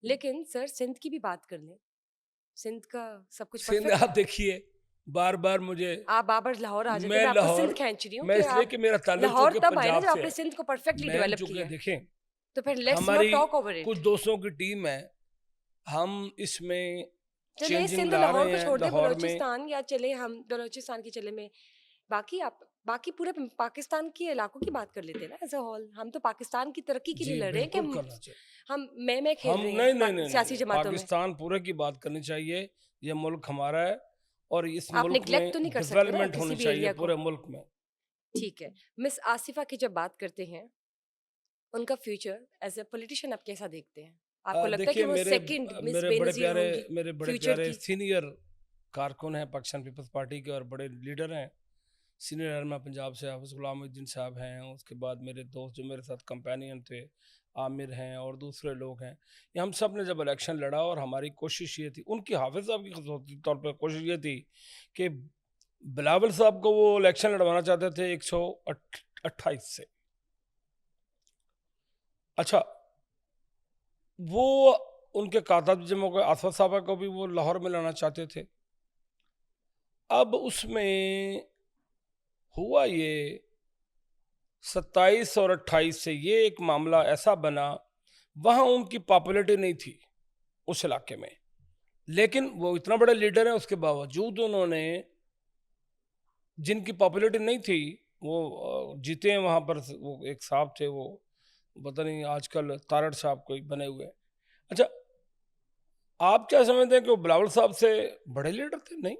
Speaker 1: لیکن سر سندھ کی بھی بات کر لیں, سندھ کا سب کچھ
Speaker 2: سندھ
Speaker 1: پرفیکٹ ہے.
Speaker 2: آپ دیکھیے بار بار مجھے,
Speaker 1: آپ بابر لاہور آ جاتے,
Speaker 2: میں
Speaker 1: میں آپ کو
Speaker 2: لاہور,
Speaker 1: سندھ کھینچ رہی ہوں
Speaker 2: میں
Speaker 1: کہ
Speaker 2: اس لیے
Speaker 1: آپ
Speaker 2: کہ میرا تعلق
Speaker 1: لاہور
Speaker 2: چونکہ
Speaker 1: تب آئے نا
Speaker 2: پنجاب
Speaker 1: جب
Speaker 2: سے
Speaker 1: آپ نے
Speaker 2: ہے.
Speaker 1: سندھ کو پرفیکٹلی
Speaker 2: میم
Speaker 1: ڈیولپ
Speaker 2: چونکہ
Speaker 1: کیا ہے,
Speaker 2: دیکھیں
Speaker 1: تو پھر لیٹس
Speaker 2: ہماری
Speaker 1: ناٹ ٹاک اوور اٹ.
Speaker 2: کچھ دوستوں کی ٹیم ہے, ہم اس میں
Speaker 1: چلے
Speaker 2: چینجنگ
Speaker 1: سندھ
Speaker 2: لا
Speaker 1: لاہور
Speaker 2: رہے
Speaker 1: کو
Speaker 2: ہیں.
Speaker 1: چھوڑ دیں,
Speaker 2: لاہور میں
Speaker 1: بلوچستان, یا چلے ہم بلوچستان کی چلے میں باقی پورے پاکستان کے علاقوں کی بات کر لیتے ہیں نا ایز اے ہول. ہم تو پاکستان کی ترقی کے لیے
Speaker 2: جی
Speaker 1: لڑ رہے ہیں کہ
Speaker 2: بالکل کرنا چاہیے.
Speaker 1: ہم میں کھیل
Speaker 2: ہم
Speaker 1: رہے
Speaker 2: نہیں نہیں
Speaker 1: ہیں
Speaker 2: نہیں
Speaker 1: سیاسی
Speaker 2: نہیں,
Speaker 1: جماعتوں میں.
Speaker 2: پاکستان پورے کی بات کرنی چاہیے. یہ ملک ہمارا ہے اور اس
Speaker 1: آپ
Speaker 2: ملک میں
Speaker 1: نیگلیکٹ تو نہیں کر سکتے نا
Speaker 2: ڈیولپمنٹ
Speaker 1: کسی
Speaker 2: ہونی
Speaker 1: بھی
Speaker 2: چاہیے
Speaker 1: ایریا کو.
Speaker 2: پورے ملک میں.
Speaker 1: ٹھیک ہے, مس آصفہ کی جب بات کرتے ہیں, ان کا فیوچر ایز اے پولیٹیشین آپ کیسا دیکھتے ہیں؟ آپ کو لگتا ہے کہ
Speaker 2: دیکھیے
Speaker 1: وہ سیکنڈ مس بے نظیر ہوں گی
Speaker 2: میرے بڑے
Speaker 1: فیوچر
Speaker 2: پیارے
Speaker 1: کی؟
Speaker 2: سینئر کارکن ہیں پاکستان پیپلز پارٹی کے اور بڑے لیڈر ہیں. سینئر رہنما پنجاب سے حافظ غلام الدین صاحب ہیں, اس کے بعد میرے دوست جو میرے ساتھ کمپینین تھے عامر ہیں, اور دوسرے لوگ ہیں. یہ ہم سب نے جب الیکشن لڑا, اور ہماری کوشش یہ تھی, ان کی حافظ صاحب کی خصوصی طور پہ کوشش یہ تھی کہ بلاول صاحب کو وہ الیکشن لڑوانا چاہتے تھے 128 سے. اچھا, وہ ان کے کاتب جمع کو آصف صاحبہ کو بھی وہ لاہور میں لانا چاہتے تھے. اب اس میں ہوا یہ 27 اور 28 سے یہ ایک معاملہ ایسا بنا, وہاں ان کی پاپولیٹی نہیں تھی اس علاقے میں, لیکن وہ اتنا بڑے لیڈر ہیں, اس کے باوجود انہوں نے, جن کی پاپولیٹی نہیں تھی وہ جیتے ہیں وہاں پر. وہ ایک صاحب تھے, وہ پتہ نہیں آج کل تارڑ صاحب کوئی بنے ہوئے. اچھا, آپ کیا سمجھتے ہیں کہ وہ بلاول صاحب سے بڑے لیڈر تھے؟ نہیں,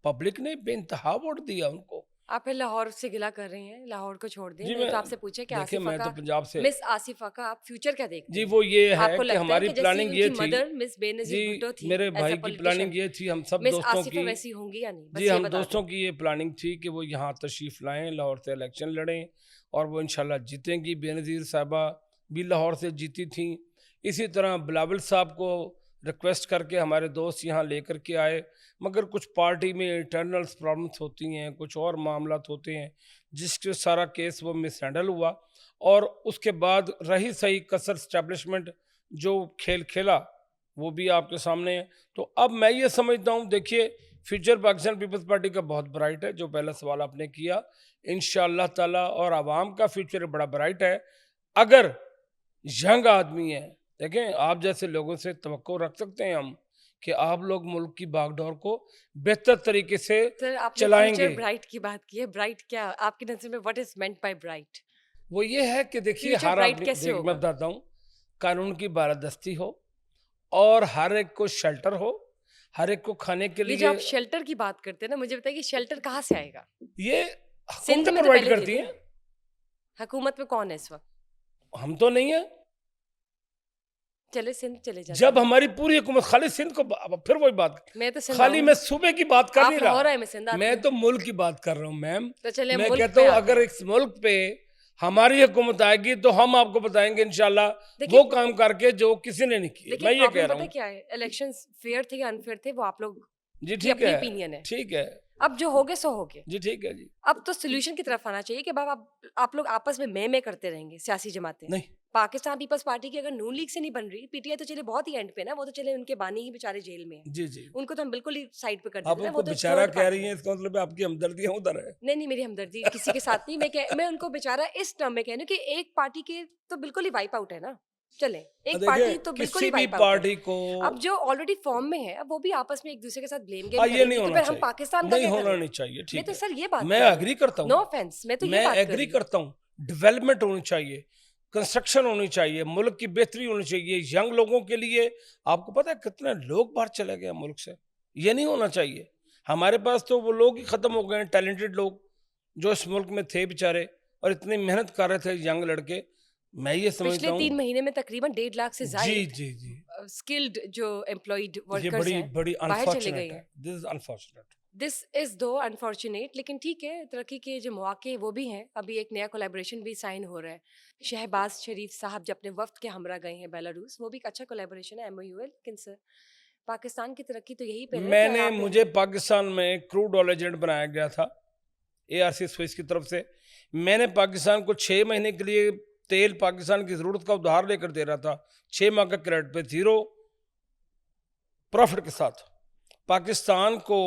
Speaker 2: پبلک نے بے انتہا ووٹ دیا ان کو.
Speaker 1: آپ پھر لاہور سے گلا کر رہے ہیں، لاہور کو چھوڑ دیں.
Speaker 2: جی
Speaker 1: میں
Speaker 2: میں
Speaker 1: تو آپ سے پوچھا کہ
Speaker 2: دیکھیں
Speaker 1: آصف
Speaker 2: میں تو
Speaker 1: آقا،
Speaker 2: پنجاب سے
Speaker 1: مس آصف آقا آپ فیوچر کیا دیکھتے
Speaker 2: جی
Speaker 1: ہیں؟
Speaker 2: وہ یہ
Speaker 1: آپ
Speaker 2: ہے
Speaker 1: کو
Speaker 2: کہ
Speaker 1: لگتا ہے
Speaker 2: ہماری
Speaker 1: کہ جیسی
Speaker 2: پلاننگ
Speaker 1: ان
Speaker 2: یہ
Speaker 1: کی
Speaker 2: تھی
Speaker 1: مدر مس بے
Speaker 2: جی
Speaker 1: نظیر بھٹو تھی
Speaker 2: میرے
Speaker 1: ایز اے
Speaker 2: بھائی کی پلاننگ
Speaker 1: پولیٹیشین،
Speaker 2: یہ تھی ہم سب
Speaker 1: مس
Speaker 2: دوستوں
Speaker 1: آصفہ
Speaker 2: کی
Speaker 1: ویسی ہوں گی یا نہیں؟ بس
Speaker 2: جی
Speaker 1: یہ
Speaker 2: ہم
Speaker 1: بتا
Speaker 2: دوستوں
Speaker 1: دیں.
Speaker 2: کی یہ پلاننگ تھی کہ وہ یہاں تشریف لائیں، لاہور سے الیکشن لڑیں اور وہ انشاءاللہ جیتیں گی. بے نظیر صاحبہ بھی لاہور سے جیتی تھیں. اسی طرح بلاول صاحب کو ریکویسٹ کر کے ہمارے دوست یہاں لے کر کے آئے، مگر کچھ پارٹی میں انٹرنلز پرابلمس ہوتی ہیں، کچھ اور معاملات ہوتے ہیں جس کے سارا کیس وہ مس ہینڈل ہوا. اور اس کے بعد رہی صحیح کثر اسٹیبلشمنٹ جو کھیل کھیلا وہ بھی آپ کے سامنے ہے. تو اب میں یہ سمجھتا ہوں دیکھیے فیوچر پاکستان پیپلز پارٹی کا بہت برائٹ ہے، جو پہلا سوال آپ نے کیا انشاءاللہ تعالیٰ، اور عوام کا فیوچر بڑا برائٹ ہے اگر ینگ آدمی ہے. دیکھیں آپ جیسے لوگوں سے توقع رکھ سکتے ہیں ہم کہ آپ لوگ ملک کی باغ ڈور کو بہتر طریقے سے
Speaker 1: سر آپ نے
Speaker 2: چلائیں
Speaker 1: فیوچر
Speaker 2: گے.
Speaker 1: برائٹ کی بات کی ہے، برائٹ کیا آپ کی نظر میں what is meant by bright?
Speaker 2: وہ یہ ہے کہ دیکھیے
Speaker 1: فیوچر
Speaker 2: ہر
Speaker 1: برائٹ
Speaker 2: آدمی
Speaker 1: کیسے
Speaker 2: دیکھ میں
Speaker 1: ہوگا؟
Speaker 2: بتاتا ہوں، قانون کی بالادستی ہو اور ہر ایک کو شیلٹر ہو، ہر ایک کو کھانے کے
Speaker 1: یہ جو
Speaker 2: لیے.
Speaker 1: آپ شیلٹر کی بات کرتے ہیں نا، مجھے بتائیے کہ شیلٹر کہاں سے آئے گا؟
Speaker 2: یہ
Speaker 1: سندھ
Speaker 2: حکومتیں
Speaker 1: میں تو
Speaker 2: پرووائڈ
Speaker 1: پہلے تھے
Speaker 2: کرتی
Speaker 1: نا،
Speaker 2: ہیں،
Speaker 1: حکومت میں کون ہے اس وقت؟
Speaker 2: ہم تو نہیں ہیں.
Speaker 1: چلے سندھ چلے جاتے
Speaker 2: جب
Speaker 1: ہیں.
Speaker 2: ہماری پوری حکومت خالی سندھ کو پھر وہی بات
Speaker 1: میں تو سندھ
Speaker 2: خالی
Speaker 1: آؤں
Speaker 2: میں
Speaker 1: گی،
Speaker 2: صوبے کی بات کر
Speaker 1: آپ
Speaker 2: نہیں
Speaker 1: لاہور
Speaker 2: رہا،
Speaker 1: آئے میں سندھ آتی
Speaker 2: میں
Speaker 1: ہوں.
Speaker 2: تو ملک کی بات کر رہا ہوں میم.
Speaker 1: تو چلے
Speaker 2: میں
Speaker 1: ملک
Speaker 2: کہتا
Speaker 1: پہ
Speaker 2: ہوں
Speaker 1: آتے
Speaker 2: اگر
Speaker 1: ہیں.
Speaker 2: اس ملک پہ ہماری حکومت آئے گی تو ہم آپ کو بتائیں گے انشاءاللہ
Speaker 1: دیکھیے
Speaker 2: وہ کام کر کے جو کسی نے نہیں کیے.
Speaker 1: دیکھیے
Speaker 2: میں یہ کہہ
Speaker 1: پرابلم
Speaker 2: رہا
Speaker 1: پتہ
Speaker 2: ہوں.
Speaker 1: کیا ہے، الیکشن فیئر تھے یا انفیئر تھے وہ آپ لوگ
Speaker 2: جی
Speaker 1: کی
Speaker 2: ٹھیک
Speaker 1: اپنی
Speaker 2: ہے،
Speaker 1: اوپینین ہے.
Speaker 2: ٹھیک ہے
Speaker 1: اب جو ہوگے سو ہوگے.
Speaker 2: جی ٹھیک ہے جی.
Speaker 1: اب تو سولوشن کی طرف آنا چاہیے کہ بابا آپ لوگ آپس میں کرتے رہیں گے سیاسی جماعتیں.
Speaker 2: نہیں
Speaker 1: پاکستان پیپلز پارٹی کی اگر نون لیگ سے نہیں بن رہی، پی ٹی آئی تو چلے بہت ہی اینڈ پہ نا، وہ تو چلے ان کے بانی ہی بیچارے جیل میں ہیں،
Speaker 2: جی جی
Speaker 1: ان کو تو ہم بالکل ہی سائڈ پہ کر
Speaker 2: آپ
Speaker 1: دیتے نا،
Speaker 2: ان
Speaker 1: وہ
Speaker 2: کو
Speaker 1: تو
Speaker 2: بیچارہ
Speaker 1: تھرڈ
Speaker 2: کہہ
Speaker 1: پارٹی
Speaker 2: رہی ہیں،
Speaker 1: ہے.
Speaker 2: اس کا مطلب ہے آپ کی ہمدردیاں ادھر ہے.
Speaker 1: نہیں میری ہمدردی کسی کے ساتھ نہیں، میں ان کو بیچارہ اس ٹرم میں کہہ رہی ہوں کہ ایک پارٹی کے تو بالکل ہی وائپ آؤٹ ہے نا. چلیں ایک
Speaker 2: دیکھیں
Speaker 1: پارٹی تو بالکل
Speaker 2: کسی
Speaker 1: ہی
Speaker 2: بھی
Speaker 1: وائپ آؤٹ ہے.
Speaker 2: پارٹی کو
Speaker 1: اب جو آلریڈی فارم میں ہے اب وہ بھی آپس میں ایک دوسرے کے ساتھ بلیم گیم
Speaker 2: ہاں یہ
Speaker 1: کریں
Speaker 2: نہیں
Speaker 1: گی، تو
Speaker 2: ہونا
Speaker 1: پھر ہم
Speaker 2: چاہیے،
Speaker 1: پاکستان کا
Speaker 2: نہیں
Speaker 1: کیا
Speaker 2: ہونا
Speaker 1: کریں؟
Speaker 2: نہیں چاہیے.
Speaker 1: میں
Speaker 2: ٹھیک
Speaker 1: تو
Speaker 2: ہے
Speaker 1: سر یہ بات
Speaker 2: میں
Speaker 1: کر رہی
Speaker 2: ایگری
Speaker 1: ہوں،
Speaker 2: کرتا ہوں،
Speaker 1: نو آفینس، میں تو یہ
Speaker 2: میں
Speaker 1: بات کر
Speaker 2: ایگری
Speaker 1: رہی ہوں.
Speaker 2: کرتا ہوں. ڈیولپمنٹ ہونی چاہیے، کنسٹرکشن ہونی چاہیے، ملک کی بہتری ہونی چاہیے. ینگ لوگوں کے لیے آپ کو پتہ ہے کتنے لوگ باہر چلے گئے ملک سے، یہ نہیں ہونا چاہیے. ہمارے پاس تو وہ لوگ ہی ختم ہو گئے ہیں، ٹیلنٹڈ لوگ جو اس ملک میں تھے بیچارے اور اتنی محنت کر رہے تھے ینگ لڑکے. میں یہ سمجھتا
Speaker 1: پچھلے
Speaker 2: ہوں
Speaker 1: 3 مہینے میں تقریباً 1.5 لاکھ سے
Speaker 2: جی
Speaker 1: زائد
Speaker 2: جی جی
Speaker 1: اسکلڈ جو امپلائڈ
Speaker 2: یہ
Speaker 1: ورکرز
Speaker 2: بڑی
Speaker 1: ہیں
Speaker 2: بڑی
Speaker 1: باہر چلے گئے
Speaker 2: انفارچونیٹ
Speaker 1: ہیں.
Speaker 2: ہے. دس is unfortunate.
Speaker 1: This is do unfortunate, لیکن ٹھیک ہے، ترقی کے جو مواقع وہ بھی ہیں. ابھی ایک نیا کولیبریشن بھی سائن ہو رہا ہے. شہباز شریف صاحب جو اپنے وفد کے ہمراہ گئے ہیں بیلاروس، وہ بھی ایک اچھا کولیبریشن ہے، MOU ہے. لیکن سر پاکستان کی ترقی تو یہی پہ ہے کہ آپ
Speaker 2: مجھے پاکستان میں کروڈ آئل ایجنٹ بنایا گیا تھا ARC سوئس کی طرف سے. میں نے پاکستان کو 6 مہینے کے لیے تیل پاکستان کی ضرورت کا ادھار لے کر دے رہا تھا، 6 ماہ کا کریڈٹ پہ 0 پروفٹ کے ساتھ. پاکستان کو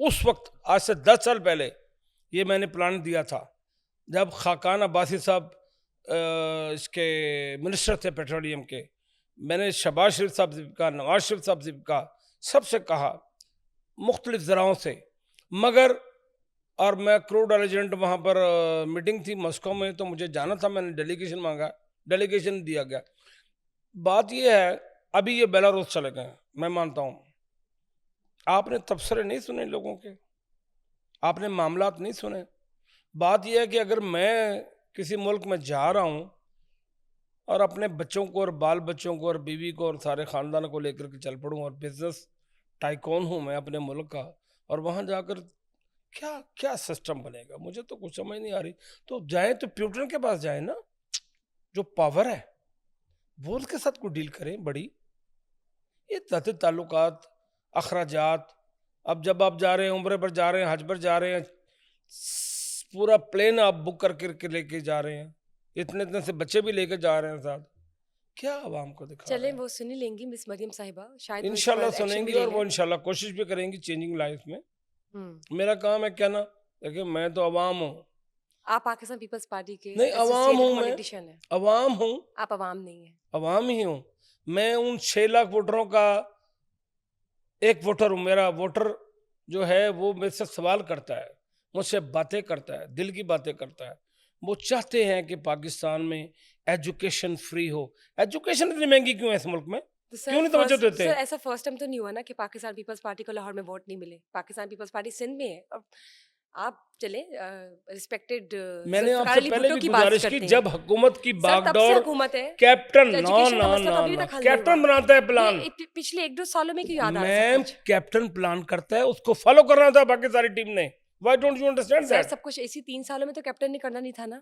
Speaker 2: اس وقت آج سے 10 سال پہلے یہ میں نے پلان دیا تھا جب خاقان عباسی صاحب اس کے منسٹر تھے پیٹرولیم کے. میں نے شہباز شریف صاحب سے بھی کہا، نواز شریف صاحب سے بھی کہا، سب سے کہا مختلف ذراؤں سے، مگر اور میں کروڈ آئل ایجنٹ وہاں پر میٹنگ تھی ماسکو میں تو مجھے جانا تھا، میں نے ڈیلیگیشن مانگا، ڈیلیگیشن دیا گیا. بات یہ ہے ابھی یہ بیلاروس چلے گئے. میں مانتا ہوں آپ نے تبصرے نہیں سنے لوگوں کے، آپ نے معاملات نہیں سنے. بات یہ ہے کہ اگر میں کسی ملک میں جا رہا ہوں اور اپنے بچوں کو اور بال بچوں کو اور بیوی کو اور سارے خاندان کو لے کر کے چل پڑوں اور بزنس ٹائکون ہوں میں اپنے ملک کا، اور وہاں جا کر کیا سسٹم بنے گا مجھے تو کچھ سمجھ نہیں آ رہی. تو جائیں تو پیوٹن کے پاس جائیں نا، جو پاور ہے وہ اس کے ساتھ کوئی ڈیل کریں. بڑی یہ ذاتی تعلقات، اخراجات، اب جب آپ جا رہے ہیں عمرے پر جا رہے ہیں، حج پر جا رہے ہیں، پورا پلین آپ بک کر کے لے کے جا رہے ہیں، اتنے سے بچے بھی لے کے جا رہے ہیں ساتھ، کیا عوام کو دکھا رہے
Speaker 1: چلیں
Speaker 2: ہیں؟
Speaker 1: وہ سنی لیں گی مس مریم صاحبہ، شاید وہ اس
Speaker 2: انشاءاللہ
Speaker 1: پر ایکشن
Speaker 2: سنیں
Speaker 1: بھی
Speaker 2: گی
Speaker 1: لے
Speaker 2: اور وہ
Speaker 1: لیں.
Speaker 2: انشاءاللہ کوشش بھی کریں گی چینجنگ لائف میں. میرا کام ہے کہنا دیکھیں میں تو عوام ہوں،
Speaker 1: آپ پاکستان پیپلز پارٹی کے
Speaker 2: نہیں عوام
Speaker 1: ایسوسیٹڈ
Speaker 2: ہوں، میں
Speaker 1: پولیٹیشین ہیں،
Speaker 2: عوام ہوں،
Speaker 1: آپ عوام نہیں ہیں.
Speaker 2: عوام ہی ہوں. میں ان 6 لاکھ ووٹروں کا ایک ووٹر ہوں. میرا ووٹر جو ہے وہ میرے سے سوال کرتا ہے، مجھ سے باتیں کرتا ہے، دل کی باتیں کرتا ہے. وہ چاہتے ہیں کہ پاکستان میں ایجوکیشن فری ہو. ایجوکیشن اتنی مہنگی کیوں ہے اس ملک میں؟ کیوں نہیں توجہ دیتے؟
Speaker 1: سر ایسا فرسٹ ٹائم تو نہیں ہوا نا کہ پاکستان پیپلز پارٹی کو لاہور میں ووٹ نہیں ملے. پاکستان پیپلز پارٹی سندھ میں ہے، اور آپ چلے ریسپیکٹڈ
Speaker 2: میں نے آپ سے پہلے بھی گزارش کی، جب حکومت کی باغ
Speaker 1: تب سے
Speaker 2: ڈور
Speaker 1: حکومت ہے
Speaker 2: کیپٹن
Speaker 1: ایجوکیشن کا مسئلہ تو ابھی تک حل نہیں
Speaker 2: کیپٹن
Speaker 1: ہوا.
Speaker 2: بناتا ہے پلان.
Speaker 1: یہ پچھلے 1-2 سالوں میں کیوں یاد آ رہا ہے
Speaker 2: میم
Speaker 1: سب کچھ؟
Speaker 2: کیپٹن پلان کرتا ہے، اس کو فالو کرنا تھا باقی ساری ٹیم نے. Why don't you understand
Speaker 1: sir
Speaker 2: that?
Speaker 1: سب کچھ اسی 3 سالوں میں تو کیپٹن نے کرنا نہیں تھا نا.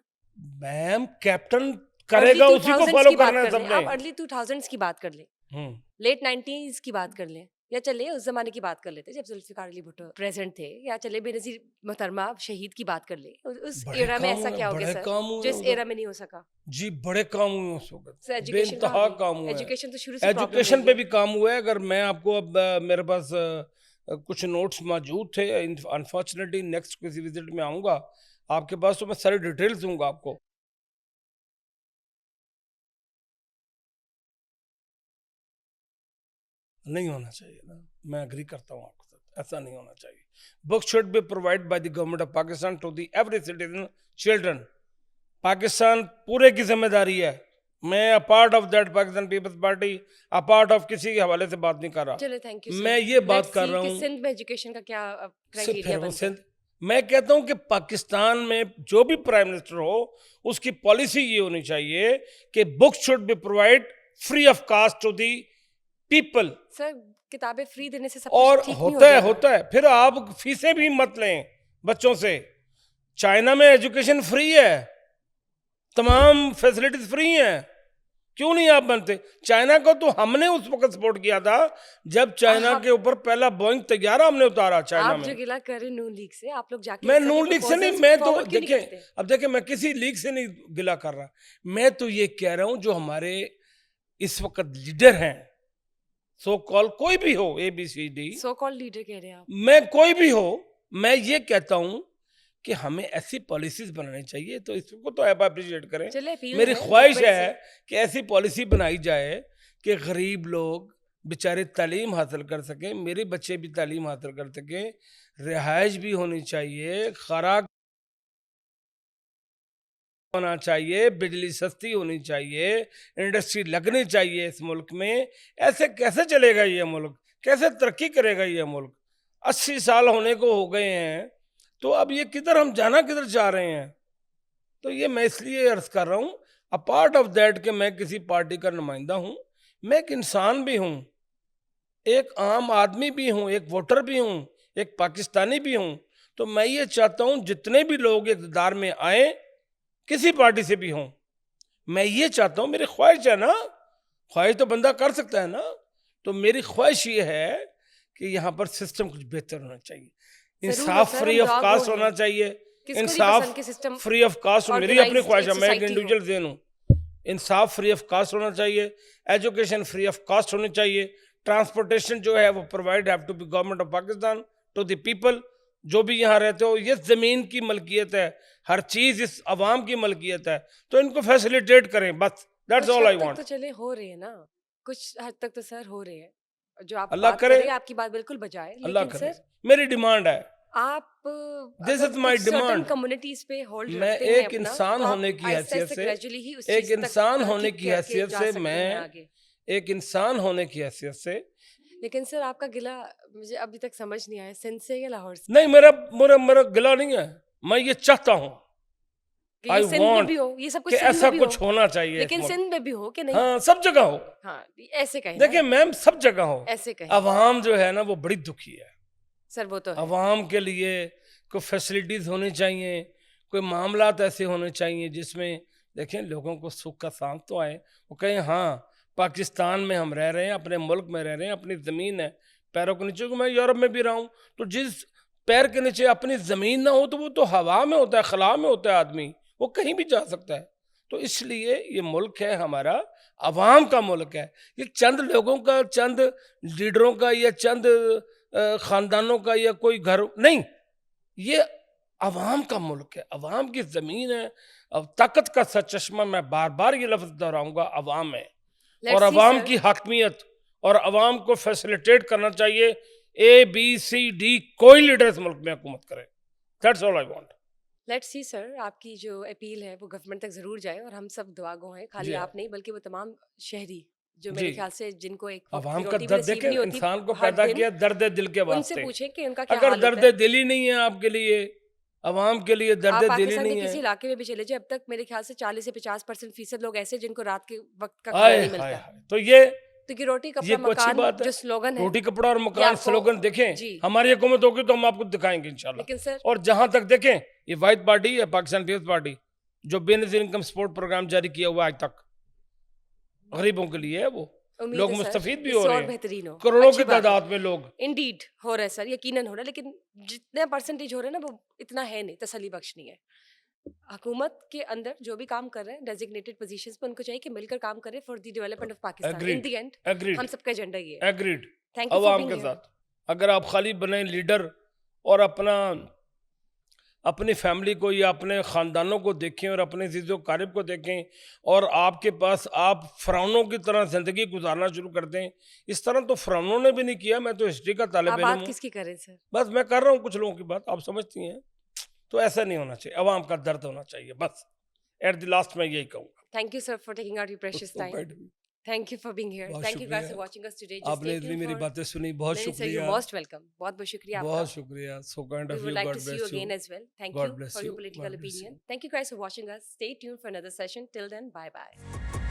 Speaker 2: میم کیپٹن کرے گا، اسی کو فالو کرنا ہے سب نے.
Speaker 1: آپ ارلی 2000s کی بات کر لیں، لیٹ 90s کی بات کر لیں، یا چلے اس زمانے کی بات کر لیتے جب ذوالفقار علی بھٹو پریزنٹ تھے، یا چلے بے نظیر محترمہ شہید کی بات کر لیں. اس ایرا میں ایسا کیا ہو گیا سر جو اس ایرا میں نہیں ہو سکا؟
Speaker 2: جی بڑے کام ہوئے اس وقت، بے
Speaker 1: ایجوکیشن
Speaker 2: انتہا کام ہوئے.
Speaker 1: ایجوکیشن تو شروع سے
Speaker 2: ایجوکیشن پہ بھی کام ہوا ہے. اگر میں آپ کو اب میرے پاس کچھ نوٹس موجود تھے، انفارچونیٹلی نیکسٹ کسی وزٹ میں آؤں گا آپ کے پاس تو میں ساری ڈیٹیلز دوں گا آپ کو. نہیں ہونا چاہیے نا، میں اگری کرتا ہوں آپ کے ساتھ، ایسا نہیں ہونا چاہیے. Book should be provide by the government of Pakistan to the every citizen children. Pakistan پورے کی ذمہ داری ہے. میں apart of that Pakistan Peoples Party apart of کسی کے حوالے سے بات نہیں کر رہا.
Speaker 1: چلے تھینک یو.
Speaker 2: میں یہ بات کر رہا ہوں
Speaker 1: سندھ میں ایجوکیشن کا کیا کرائٹیریا بنتا ہے؟
Speaker 2: میں کہتا ہوں کہ پاکستان میں جو بھی پرائم منسٹر ہو اس کی پالیسی یہ ہونی چاہیے کہ book should be provide free of cost to the people.
Speaker 1: Sir کتابیں فری دینے سے سب
Speaker 2: اور
Speaker 1: کچھ ٹھیک نہیں ہو
Speaker 2: ہوتا ہے پھر آپ فیسیں بھی مت لیں بچوں سے. چائنا میں ایجوکیشن فری ہے، تمام فیسلٹیز فری ہیں، کیوں نہیں آپ بنتے؟ چائنا کو تو ہم نے اس وقت سپورٹ کیا تھا جب چائنا کے اوپر پہلا بوئنگ طیارہ ہم نے اتارا چائنا میں.
Speaker 1: آپ جو گلا کر رہے نون لیگ سے، آپ لوگ جا کے
Speaker 2: میں نون لیگ سے نہیں، میں تو دیکھیں میں کسی لیگ سے نہیں گلا کر رہا. میں تو یہ کہہ رہا ہوں جو ہمارے اس وقت لیڈر ہیں، سو کال کوئی بھی ہو، اے بی سی ڈی،
Speaker 1: سو کال لیڈر کہہ رہے ہیں آپ،
Speaker 2: میں کوئی بھی ہو، میں یہ کہتا ہوں کہ ہمیں ایسی پالیسیز بنانی چاہیے. تو اس کو تو آپ اپریشیٹ کریں. میری خواہش ہے کہ ایسی پالیسی بنائی جائے کہ غریب لوگ بیچارے تعلیم حاصل کر سکیں، میرے بچے بھی تعلیم حاصل کر سکیں، رہائش بھی ہونی چاہیے، خوراک ہونا چاہیے، بجلی سستی ہونی چاہیے، انڈسٹری لگنی چاہیے اس ملک میں. ایسے کیسے چلے گا یہ ملک؟ کیسے ترقی کرے گا یہ ملک؟ 80 سال ہونے کو ہو گئے ہیں تو اب یہ کدھر ہم جانا کدھر چاہ رہے ہیں؟ تو یہ میں اس لیے عرض کر رہا ہوں اپارٹ آف دیٹ کہ میں کسی پارٹی کا نمائندہ ہوں، میں ایک انسان بھی ہوں، ایک عام آدمی بھی ہوں، ایک ووٹر بھی ہوں، ایک پاکستانی بھی ہوں. تو میں یہ چاہتا ہوں جتنے بھی لوگ اقتدار میں آئیں کسی پارٹی سے بھی ہوں، میں یہ چاہتا ہوں، میری خواہش ہے نا، خواہش تو بندہ کر سکتا ہے نا، تو میری خواہش یہ ہے کہ یہاں پر سسٹم کچھ بہتر ہونا چاہیے. انصاف فری آف کاسٹ ہونا چاہیے. انصاف فری آف کاسٹ میری اپنی خواہش ہے، میں ایک انڈیویجول ذہن ہوں. انصاف فری آف کاسٹ ہونا چاہیے، ایجوکیشن فری آف کاسٹ ہونی چاہیے، ٹرانسپورٹیشن جو ہے وہ provide have to be government of Pakistan to the people. جو بھی یہاں رہتے ہو، یہ زمین کی ملکیت ہے، ہر چیز اس عوام کی ملکیت ہے، تو ان کو فیسیلیٹیٹ کریں، بس دیٹس آل آئی وانٹ.
Speaker 1: تو چلے ہو رہے ہیں نا، کچھ حد تک تو سر ہو رہے ہیں، جو آپ
Speaker 2: اللہ
Speaker 1: بات کر
Speaker 2: کرے،
Speaker 1: رہے ہیں آپ کی بات بالکل بجائے.
Speaker 2: اللہ
Speaker 1: لیکن
Speaker 2: کرے،
Speaker 1: سر
Speaker 2: میری ڈیمانڈ ہے،
Speaker 1: آپ
Speaker 2: دس از مائی ڈیمانڈ.
Speaker 1: کمیونٹیز پہ ہولڈ
Speaker 2: میں
Speaker 1: رکھتے ہیں
Speaker 2: ایک
Speaker 1: اپنا،
Speaker 2: انسان
Speaker 1: تو
Speaker 2: ہونے کی حیثیت سے،
Speaker 1: ایک
Speaker 2: انسان ہونے کی حیثیت سے میں ایک انسان ہونے کی حیثیت سے.
Speaker 1: لیکن سر آپ کا گلہ مجھے ابھی تک سمجھ نہیں آیا، سندھ سے یا لاہور سے؟
Speaker 2: نہیں، میرا گلہ نہیں ہے، میں یہ چاہتا ہوں
Speaker 1: کہ سندھ میں بھی ہو، یہ سب کچھ
Speaker 2: ایسا کچھ ہونا چاہیے،
Speaker 1: لیکن سندھ میں بھی ہو کہ نہیں؟
Speaker 2: ہاں سب جگہ ہو.
Speaker 1: ہاں ایسے کہیں،
Speaker 2: دیکھیں میم سب جگہ ہو.
Speaker 1: ایسے کہیں
Speaker 2: عوام جو ہے نا وہ بڑی دکھی ہے
Speaker 1: سر، وہ تو
Speaker 2: عوام کے لیے کوئی فیسلٹیز ہونی چاہیے، کوئی معاملات ایسے ہونے چاہیے جس میں دیکھیں لوگوں کو سکھ کا سانس تو آئے، وہ کہیں ہاں پاکستان میں ہم رہ رہے ہیں، اپنے ملک میں رہ رہے ہیں، اپنی زمین ہے پیروں کے نیچے. میں یورپ میں بھی رہا ہوں تو جس پیر کے نیچے اپنی زمین نہ ہو تو وہ تو ہوا میں ہوتا ہے، خلا میں ہوتا ہے آدمی، وہ کہیں بھی جا سکتا ہے. تو اس لیے یہ ملک ہے ہمارا، عوام کا ملک ہے. یہ چند لوگوں کا، چند لیڈروں کا یا چند خاندانوں کا یا کوئی گھر نہیں، یہ عوام کا ملک ہے، عوام کی زمین ہے. اب طاقت کا سرچشمہ، میں بار بار یہ لفظ دہراؤں گا، عوام ہے. اور عوام کی حاکمیت اور عوام کو فیسیلیٹیٹ کرنا چاہیے. اے بی سی ڈی کوئی لیڈر اس ملک میں حکومت کرے. That's all I want.
Speaker 1: Let's see sir, آپ کی جو اپیل ہے وہ گورنمنٹ تک ضرور جائے، اور ہم سب دعا گو ہیں، خالی آپ نہیں بلکہ وہ تمام شہری جو میرے خیال سے جن کو ایک
Speaker 2: عوام کا درد دیکھیں، انسان کو پیدا کیا درد دل کے واسطے.
Speaker 1: ان سے پوچھیں کہ ان کا کیا
Speaker 2: اگر
Speaker 1: حال ہوتا ہے.
Speaker 2: درد دل ہی نہیں ہے آپ کے لیے عوام کے لیے درد
Speaker 1: آپ
Speaker 2: دل ہی
Speaker 1: پاکستان کے
Speaker 2: نہیں
Speaker 1: کسی
Speaker 2: ہے.
Speaker 1: علاقے میں بھی چلے جائیں اب تک میرے خیال سے 40 سے 50% لوگ ایسے جن کو رات کے وقت کا کھانا
Speaker 2: ہائے
Speaker 1: نہیں
Speaker 2: ہائے
Speaker 1: ملتا.
Speaker 2: ہائے. تو یہ
Speaker 1: تو کہ روٹی کپڑا
Speaker 2: کوئی اچھی
Speaker 1: مکان
Speaker 2: بات ہے؟
Speaker 1: جو سلوگن ہے
Speaker 2: روٹی کپڑا اور
Speaker 1: یہ
Speaker 2: مکان
Speaker 1: آپ کو
Speaker 2: سلوگن دیکھیں
Speaker 1: جی.
Speaker 2: ہماری حکومت ہوگی تو ہم آپ کو دکھائیں گے انشاءاللہ.
Speaker 1: لیکن سر
Speaker 2: اور جہاں تک دیکھیں یہ واحد پارٹی ہے پاکستان پیپلز پارٹی جو بے نظیر انکم سپورٹ پروگرام جاری کیا ہوا آج تک غریبوں کے لیے ہے. وہ
Speaker 1: امید
Speaker 2: لوگ
Speaker 1: ہے سر
Speaker 2: مستفید بھی
Speaker 1: اس
Speaker 2: ہو
Speaker 1: سے
Speaker 2: رہے
Speaker 1: اور
Speaker 2: ہیں
Speaker 1: بہترین ہو.
Speaker 2: کروڑوں
Speaker 1: اچھی
Speaker 2: کی
Speaker 1: بات ہے.
Speaker 2: تعداد میں لوگ.
Speaker 1: انڈیڈ ہو رہا ہے سر, یقیناً ہو رہا ہے, لیکن جتنا پرسنٹیج ہو رہا ہے نا وہ اتنا ہے نہیں, تسلی بخش نہیں ہے. حکومت کے اندر جو بھی کام کر رہے ہیں ڈیزگنیٹڈ پوزیشنز پہ ان کو چاہیے کہ مل کر کام کرے for the development of Pakistan. In the end
Speaker 2: agreed
Speaker 1: ہم سب کا ایجنڈا یہ ہے.
Speaker 2: ایگریڈ
Speaker 1: تھینک یو فار
Speaker 2: عوام
Speaker 1: بینگ
Speaker 2: کے
Speaker 1: ہیئر.
Speaker 2: ساتھ. اگر آپ خالی بنیں لیڈر اور اپنی فیملی کو یا اپنے خاندانوں کو دیکھیں اور اپنے عزیز و قارب کو دیکھیں اور آپ کے پاس آپ فرعونوں کی طرح زندگی گزارنا شروع کر دیں, اس طرح تو فرعونوں نے بھی نہیں کیا. میں تو ہسٹری کا طالب
Speaker 1: آپ
Speaker 2: علم
Speaker 1: بات
Speaker 2: ہوں,
Speaker 1: کس کی کر رہے ہیں سر؟
Speaker 2: بس میں کر رہا ہوں کچھ لوگوں کی بات, آپ سمجھتی ہیں. تو ایسا نہیں ہونا چاہیے, عوام کا درد ہونا چاہیے بس. ایٹ دی لاسٹ میں یہی کہوں گا.
Speaker 1: Thank you sir for taking out your precious time. Thank you for being here.
Speaker 2: بہت
Speaker 1: Thank you guys
Speaker 2: شکریہ,
Speaker 1: for watching us today. Just
Speaker 2: آپ نے
Speaker 1: stay
Speaker 2: اتنی
Speaker 1: tuned
Speaker 2: میری
Speaker 1: for...
Speaker 2: باتیں سنی, بہت
Speaker 1: نہیں sir,
Speaker 2: شکریہ.
Speaker 1: you're most welcome. بہت بہت شکریہ آپ کا.
Speaker 2: بہت شکریہ. So kind
Speaker 1: We
Speaker 2: of
Speaker 1: would
Speaker 2: you.
Speaker 1: like
Speaker 2: God
Speaker 1: to see you
Speaker 2: bless you.
Speaker 1: again as well. Thank
Speaker 2: God
Speaker 1: you
Speaker 2: bless
Speaker 1: for your
Speaker 2: you.
Speaker 1: political
Speaker 2: God bless you.
Speaker 1: opinion. Thank you guys for watching us. Stay tuned for another session. Till then, bye bye.